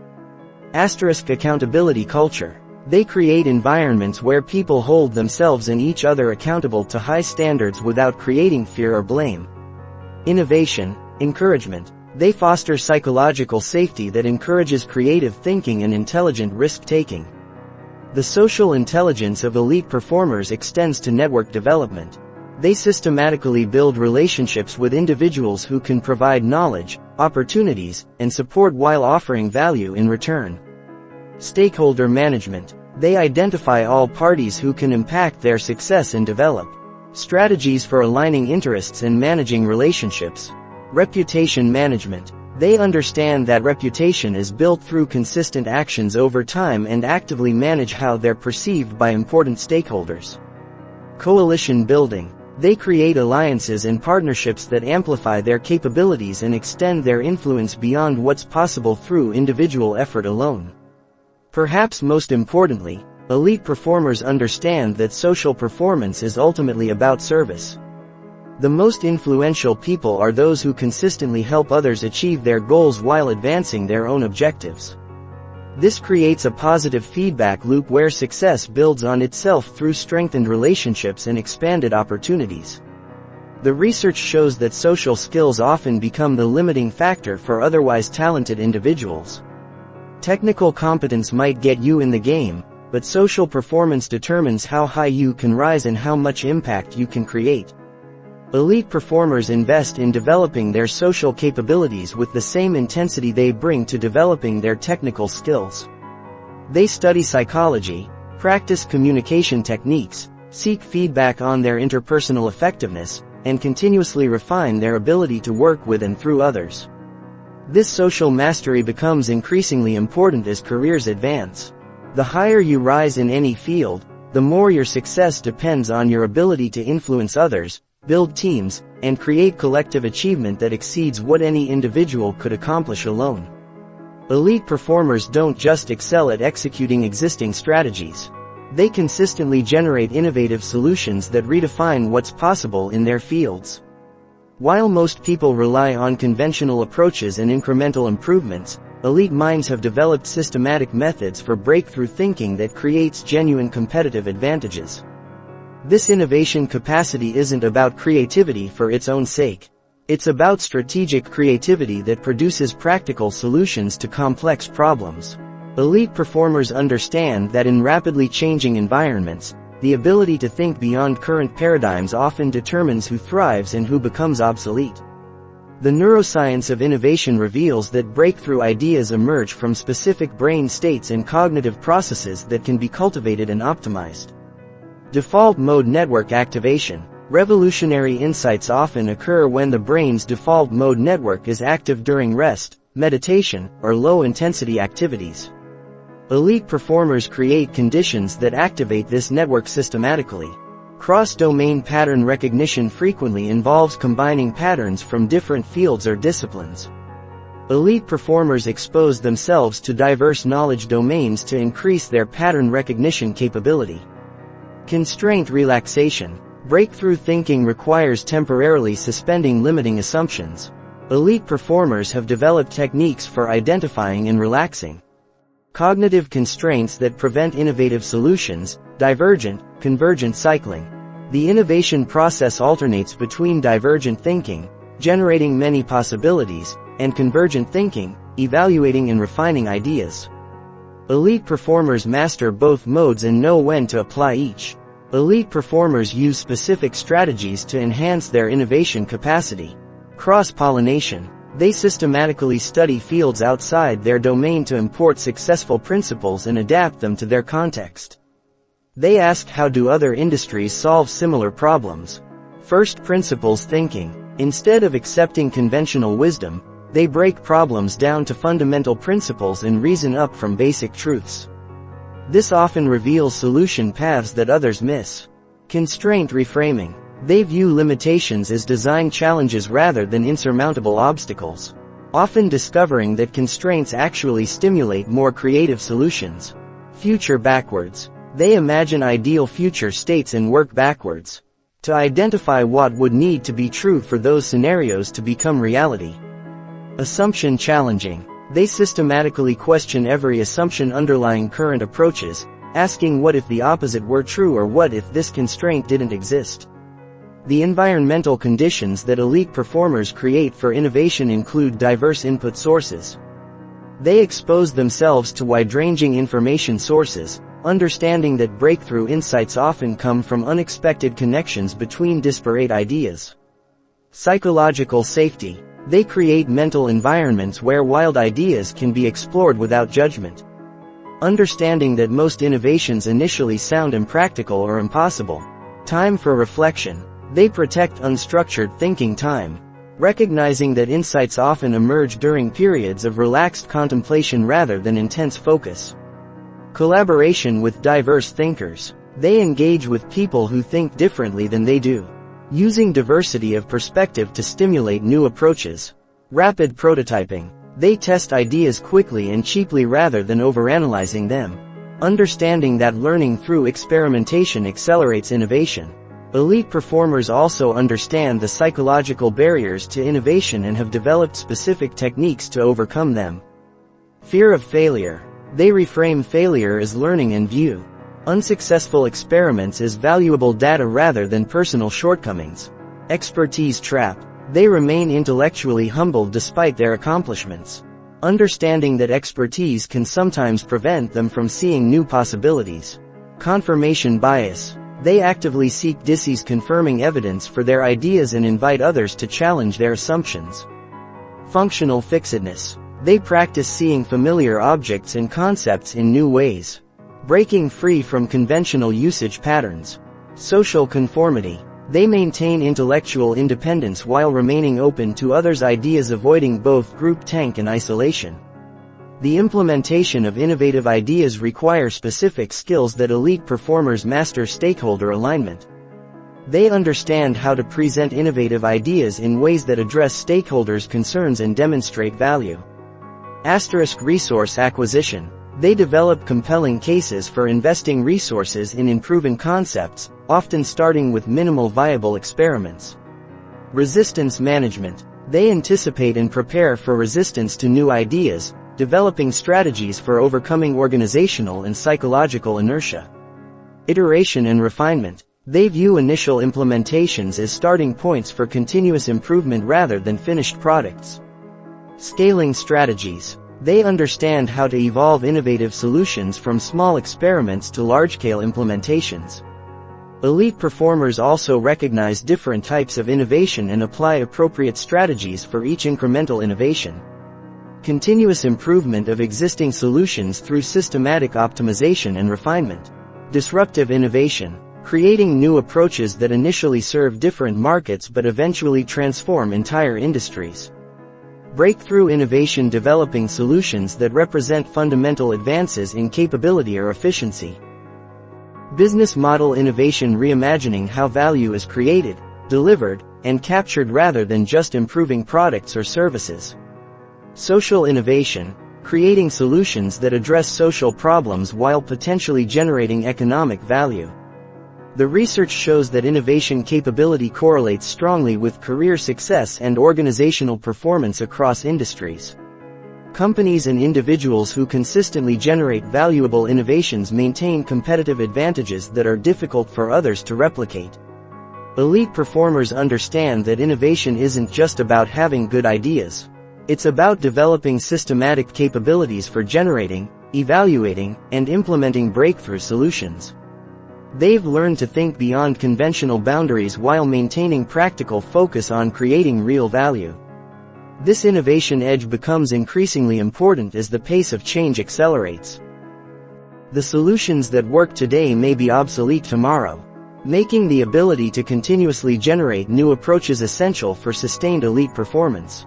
Accountability culture. They create environments where people hold themselves and each other accountable to high standards without creating fear or blame. Innovation, encouragement. They foster psychological safety that encourages creative thinking and intelligent risk-taking. The social intelligence of elite performers extends to network development. They systematically build relationships with individuals who can provide knowledge, opportunities, and support while offering value in return. Stakeholder management. They identify all parties who can impact their success and develop strategies for aligning interests and managing relationships. Reputation management. They understand that reputation is built through consistent actions over time and actively manage how they're perceived by important stakeholders. Coalition building. They create alliances and partnerships that amplify their capabilities and extend their influence beyond what's possible through individual effort alone. Perhaps most importantly, elite performers understand that social performance is ultimately about service. The most influential people are those who consistently help others achieve their goals while advancing their own objectives. This creates a positive feedback loop where success builds on itself through strengthened relationships and expanded opportunities. The research shows that social skills often become the limiting factor for otherwise talented individuals. Technical competence might get you in the game, but social performance determines how high you can rise and how much impact you can create. Elite performers invest in developing their social capabilities with the same intensity they bring to developing their technical skills. They study psychology, practice communication techniques, seek feedback on their interpersonal effectiveness, and continuously refine their ability to work with and through others. This social mastery becomes increasingly important as careers advance. The higher you rise in any field, the more your success depends on your ability to influence others, build teams, and create collective achievement that exceeds what any individual could accomplish alone. Elite performers don't just excel at executing existing strategies. They consistently generate innovative solutions that redefine what's possible in their fields. While most people rely on conventional approaches and incremental improvements, elite minds have developed systematic methods for breakthrough thinking that creates genuine competitive advantages. This innovation capacity isn't about creativity for its own sake. It's about strategic creativity that produces practical solutions to complex problems. Elite performers understand that in rapidly changing environments, the ability to think beyond current paradigms often determines who thrives and who becomes obsolete. The neuroscience of innovation reveals that breakthrough ideas emerge from specific brain states and cognitive processes that can be cultivated and optimized. Default mode network activation. Revolutionary insights often occur when the brain's default mode network is active during rest, meditation, or low-intensity activities. Elite performers create conditions that activate this network systematically. Cross-domain pattern recognition frequently involves combining patterns from different fields or disciplines. Elite performers expose themselves to diverse knowledge domains to increase their pattern recognition capability. Constraint relaxation. Breakthrough thinking requires temporarily suspending limiting assumptions. Elite performers have developed techniques for identifying and relaxing cognitive constraints that prevent innovative solutions. Divergent, convergent cycling. The innovation process alternates between divergent thinking, generating many possibilities, and convergent thinking, evaluating and refining ideas. Elite performers master both modes and know when to apply each. Elite performers use specific strategies to enhance their innovation capacity. Cross-pollination. They systematically study fields outside their domain to import successful principles and adapt them to their context. They ask, how do other industries solve similar problems? First principles thinking. Instead of accepting conventional wisdom, they break problems down to fundamental principles and reason up from basic truths. This often reveals solution paths that others miss. Constraint reframing. They view limitations as design challenges rather than insurmountable obstacles, often discovering that constraints actually stimulate more creative solutions. Future backwards. They imagine ideal future states and work backwards to identify what would need to be true for those scenarios to become reality. Assumption challenging. They systematically question every assumption underlying current approaches, asking what if the opposite were true, or what if this constraint didn't exist. The environmental conditions that elite performers create for innovation include diverse input sources. They expose themselves to wide-ranging information sources, understanding that breakthrough insights often come from unexpected connections between disparate ideas. Psychological safety. They create mental environments where wild ideas can be explored without judgment. Understanding that most innovations initially sound impractical or impossible. Time for reflection. They protect unstructured thinking time, recognizing that insights often emerge during periods of relaxed contemplation rather than intense focus. Collaboration with diverse thinkers. They engage with people who think differently than they do, using diversity of perspective to stimulate new approaches. Rapid prototyping. They test ideas quickly and cheaply rather than overanalyzing them, understanding that learning through experimentation accelerates innovation. Elite performers also understand the psychological barriers to innovation and have developed specific techniques to overcome them. Fear of failure. They reframe failure as learning and view unsuccessful experiments as valuable data rather than personal shortcomings. Expertise trap. They remain intellectually humble despite their accomplishments, understanding that expertise can sometimes prevent them from seeing new possibilities. Confirmation bias. They actively seek confirming evidence for their ideas and invite others to challenge their assumptions. Functional fixedness. They practice seeing familiar objects and concepts in new ways, breaking free from conventional usage patterns. Social conformity. They maintain intellectual independence while remaining open to others' ideas, avoiding both groupthink and isolation. The implementation of innovative ideas require specific skills that elite performers master. Stakeholder alignment. They understand how to present innovative ideas in ways that address stakeholders' concerns and demonstrate value. Resource acquisition. They develop compelling cases for investing resources in unproven concepts, often starting with minimal viable experiments. Resistance management. They anticipate and prepare for resistance to new ideas, developing strategies for overcoming organizational and psychological inertia. Iteration and refinement. They view initial implementations as starting points for continuous improvement rather than finished products. Scaling strategies. They understand how to evolve innovative solutions from small experiments to large-scale implementations. Elite performers also recognize different types of innovation and apply appropriate strategies for each incremental innovation. Continuous improvement of existing solutions through systematic optimization and refinement. Disruptive innovation. Creating new approaches that initially serve different markets but eventually transform entire industries. Breakthrough innovation. Developing solutions that represent fundamental advances in capability or efficiency. Business model innovation. Reimagining how value is created, delivered, and captured rather than just improving products or services. Social innovation. Creating solutions that address social problems while potentially generating economic value. The research shows that innovation capability correlates strongly with career success and organizational performance across industries. Companies and individuals who consistently generate valuable innovations maintain competitive advantages that are difficult for others to replicate. Elite performers understand that innovation isn't just about having good ideas. It's about developing systematic capabilities for generating, evaluating, and implementing breakthrough solutions. They've learned to think beyond conventional boundaries while maintaining practical focus on creating real value. This innovation edge becomes increasingly important as the pace of change accelerates. The solutions that work today may be obsolete tomorrow, making the ability to continuously generate new approaches essential for sustained elite performance.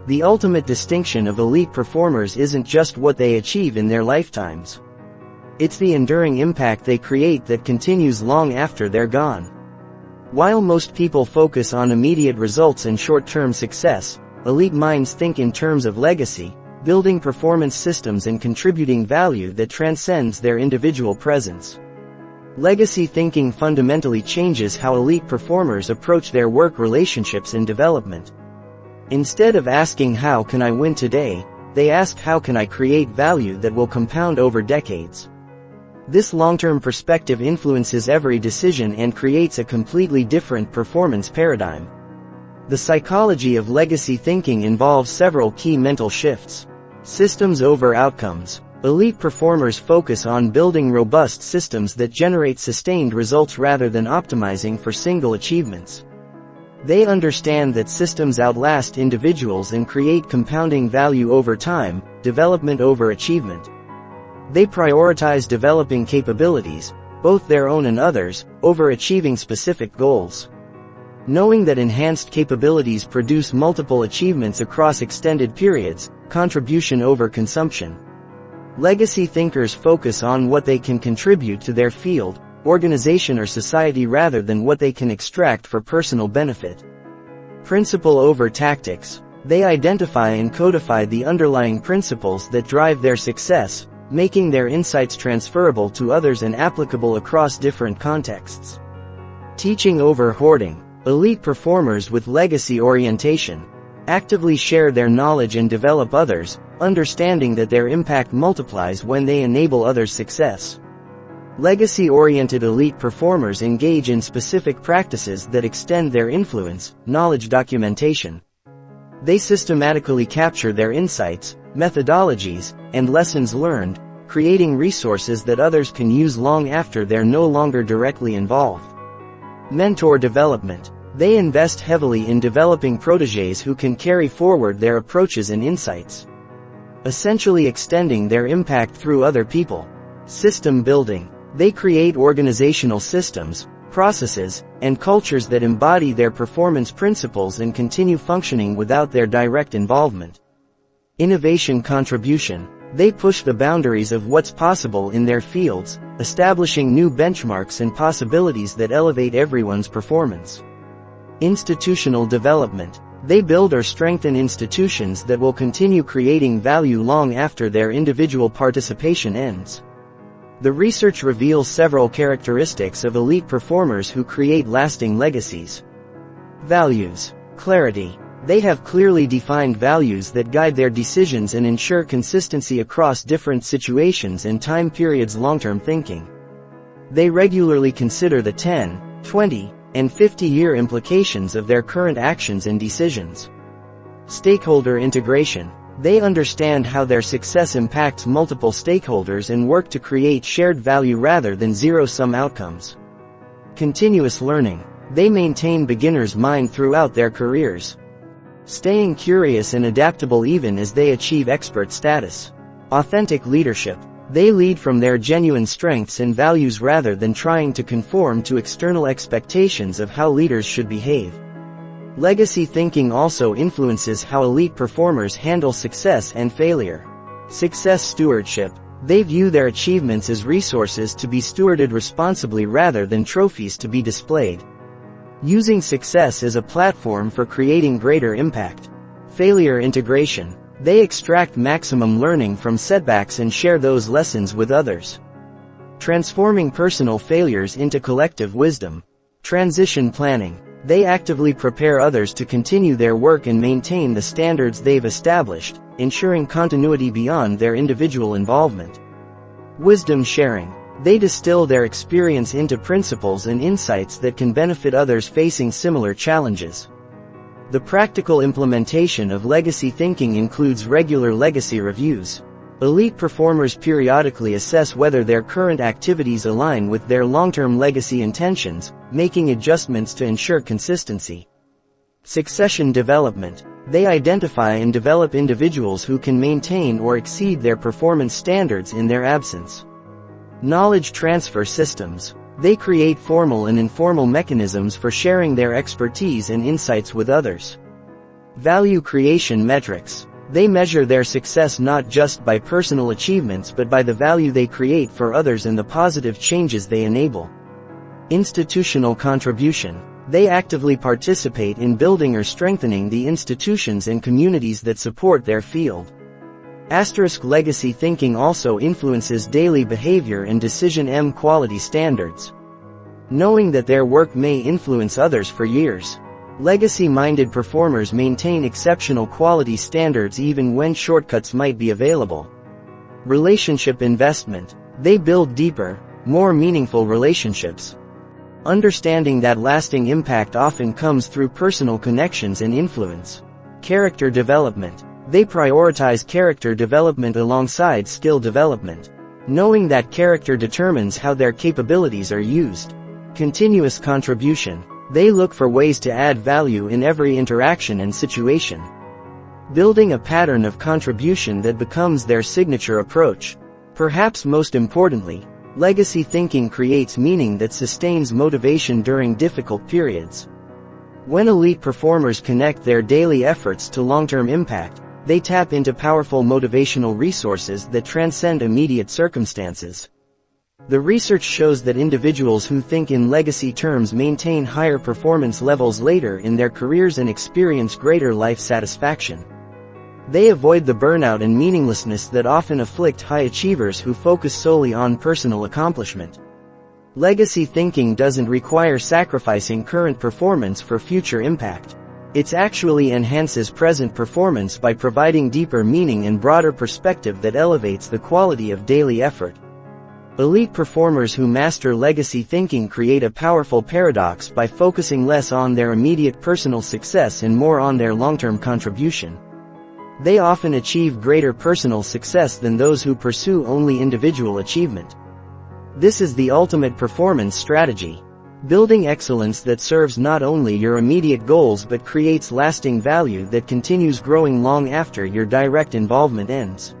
The ultimate distinction of elite performers isn't just what they achieve in their lifetimes. It's the enduring impact they create that continues long after they're gone. While most people focus on immediate results and short-term success, elite minds think in terms of legacy, building performance systems and contributing value that transcends their individual presence. Legacy thinking fundamentally changes how elite performers approach their work relationships and development. Instead of asking how can I win today, they ask how can I create value that will compound over decades. This long-term perspective influences every decision and creates a completely different performance paradigm. The psychology of legacy thinking involves several key mental shifts. Systems over outcomes. Elite performers focus on building robust systems that generate sustained results rather than optimizing for single achievements. They understand that systems outlast individuals and create compounding value over time, development over achievement. They prioritize developing capabilities, both their own and others, over achieving specific goals. Knowing that enhanced capabilities produce multiple achievements across extended periods, contribution over consumption. Legacy thinkers focus on what they can contribute to their field, organization or society rather than what they can extract for personal benefit. Principle over tactics. They identify and codify the underlying principles that drive their success, making their insights transferable to others and applicable across different contexts. Teaching over hoarding. Elite performers with legacy orientation actively share their knowledge and develop others, understanding that their impact multiplies when they enable others' success. Legacy-oriented elite performers engage in specific practices that extend their influence, knowledge documentation. They systematically capture their insights, methodologies, and lessons learned, creating resources that others can use long after they're no longer directly involved. Mentor development. They invest heavily in developing protégés who can carry forward their approaches and insights, essentially extending their impact through other people. System building. They create organizational systems, processes, and cultures that embody their performance principles and continue functioning without their direct involvement. Innovation contribution. They push the boundaries of what's possible in their fields, establishing new benchmarks and possibilities that elevate everyone's performance. Institutional development. They build or strengthen institutions that will continue creating value long after their individual participation ends. The research reveals several characteristics of elite performers who create lasting legacies. Values. Clarity. They have clearly defined values that guide their decisions and ensure consistency across different situations and time periods. Long-term thinking. They regularly consider the 10, 20, and 50-year implications of their current actions and decisions. Stakeholder integration. They understand how their success impacts multiple stakeholders and work to create shared value rather than zero-sum outcomes. Continuous learning. They maintain beginner's mind throughout their careers, staying curious and adaptable even as they achieve expert status. Authentic leadership. They lead from their genuine strengths and values rather than trying to conform to external expectations of how leaders should behave. Legacy thinking also influences how elite performers handle success and failure. Success stewardship. They view their achievements as resources to be stewarded responsibly rather than trophies to be displayed, using success as a platform for creating greater impact. Failure integration. They extract maximum learning from setbacks and share those lessons with others, transforming personal failures into collective wisdom. Transition planning. They actively prepare others to continue their work and maintain the standards they've established, ensuring continuity beyond their individual involvement. Wisdom sharing. They distill their experience into principles and insights that can benefit others facing similar challenges. The practical implementation of legacy thinking includes regular legacy reviews. Elite performers periodically assess whether their current activities align with their long-term legacy intentions, making adjustments to ensure consistency. Succession development. They identify and develop individuals who can maintain or exceed their performance standards in their absence. Knowledge transfer systems. They create formal and informal mechanisms for sharing their expertise and insights with others. Value creation metrics. They measure their success not just by personal achievements but by the value they create for others and the positive changes they enable. Institutional contribution. They actively participate in building or strengthening the institutions and communities that support their field. Legacy thinking also influences daily behavior and decision quality standards. Knowing that their work may influence others for years. Legacy-minded performers maintain exceptional quality standards even when shortcuts might be available. Relationship investment. They build deeper, more meaningful relationships. Understanding that lasting impact often comes through personal connections and influence. Character development. They prioritize character development alongside skill development. Knowing that character determines how their capabilities are used. Continuous contribution. They look for ways to add value in every interaction and situation. Building a pattern of contribution that becomes their signature approach. Perhaps most importantly, legacy thinking creates meaning that sustains motivation during difficult periods. When elite performers connect their daily efforts to long-term impact, they tap into powerful motivational resources that transcend immediate circumstances. The research shows that individuals who think in legacy terms maintain higher performance levels later in their careers and experience greater life satisfaction. They avoid the burnout and meaninglessness that often afflict high achievers who focus solely on personal accomplishment. Legacy thinking doesn't require sacrificing current performance for future impact. It actually enhances present performance by providing deeper meaning and broader perspective that elevates the quality of daily effort. Elite performers who master legacy thinking create a powerful paradox by focusing less on their immediate personal success and more on their long-term contribution. They often achieve greater personal success than those who pursue only individual achievement. This is the ultimate performance strategy. Building excellence that serves not only your immediate goals but creates lasting value that continues growing long after your direct involvement ends.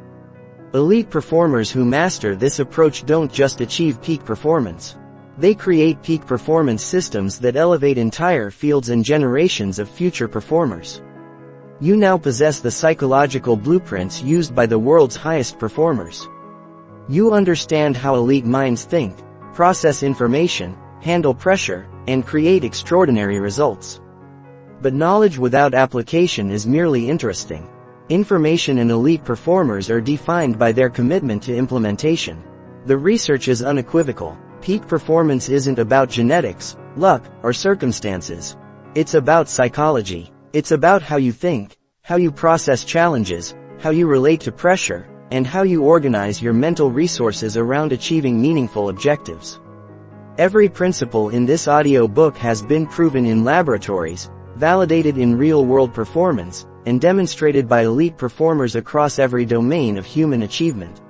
Elite performers who master this approach don't just achieve peak performance. They create peak performance systems that elevate entire fields and generations of future performers. You now possess the psychological blueprints used by the world's highest performers. You understand how elite minds think, process information, handle pressure, and create extraordinary results. But knowledge without application is merely interesting. Information and elite performers are defined by their commitment to implementation. The research is unequivocal. Peak performance isn't about genetics, luck, or circumstances. It's about psychology. It's about how you think, how you process challenges, how you relate to pressure, and how you organize your mental resources around achieving meaningful objectives. Every principle in this audio book has been proven in laboratories, validated in real-world performance, and demonstrated by elite performers across every domain of human achievement.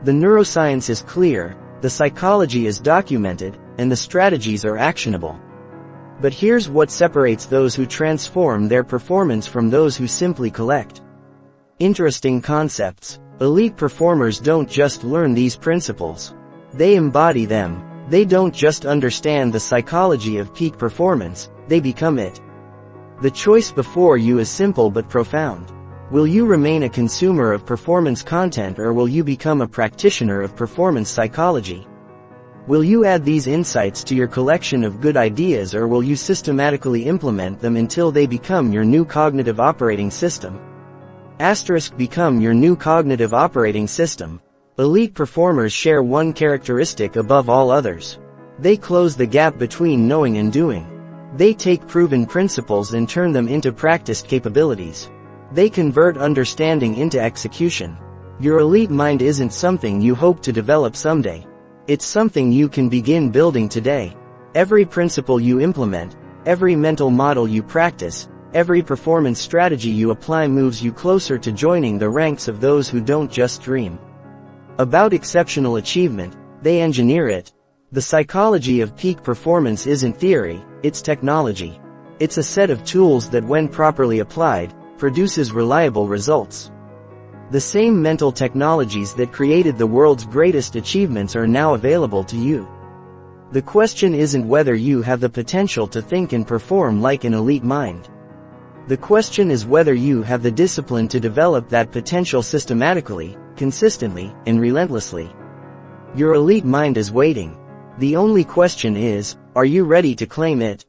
The neuroscience is clear, the psychology is documented, and the strategies are actionable. But here's what separates those who transform their performance from those who simply collect. Interesting concepts. Elite performers don't just learn these principles. They embody them. They don't just understand the psychology of peak performance, they become it. The choice before you is simple but profound. Will you remain a consumer of performance content or will you become a practitioner of performance psychology? Will you add these insights to your collection of good ideas or will you systematically implement them until they become your new cognitive operating system? Become your new cognitive operating system. Elite performers share one characteristic above all others. They close the gap between knowing and doing. They take proven principles and turn them into practiced capabilities. They convert understanding into execution. Your elite mind isn't something you hope to develop someday. It's something you can begin building today. Every principle you implement, every mental model you practice, every performance strategy you apply moves you closer to joining the ranks of those who don't just dream about exceptional achievement, they engineer it. The psychology of peak performance isn't theory, it's technology. It's a set of tools that when properly applied, produces reliable results. The same mental technologies that created the world's greatest achievements are now available to you. The question isn't whether you have the potential to think and perform like an elite mind. The question is whether you have the discipline to develop that potential systematically, consistently, and relentlessly. Your elite mind is waiting. The only question is, are you ready to claim it?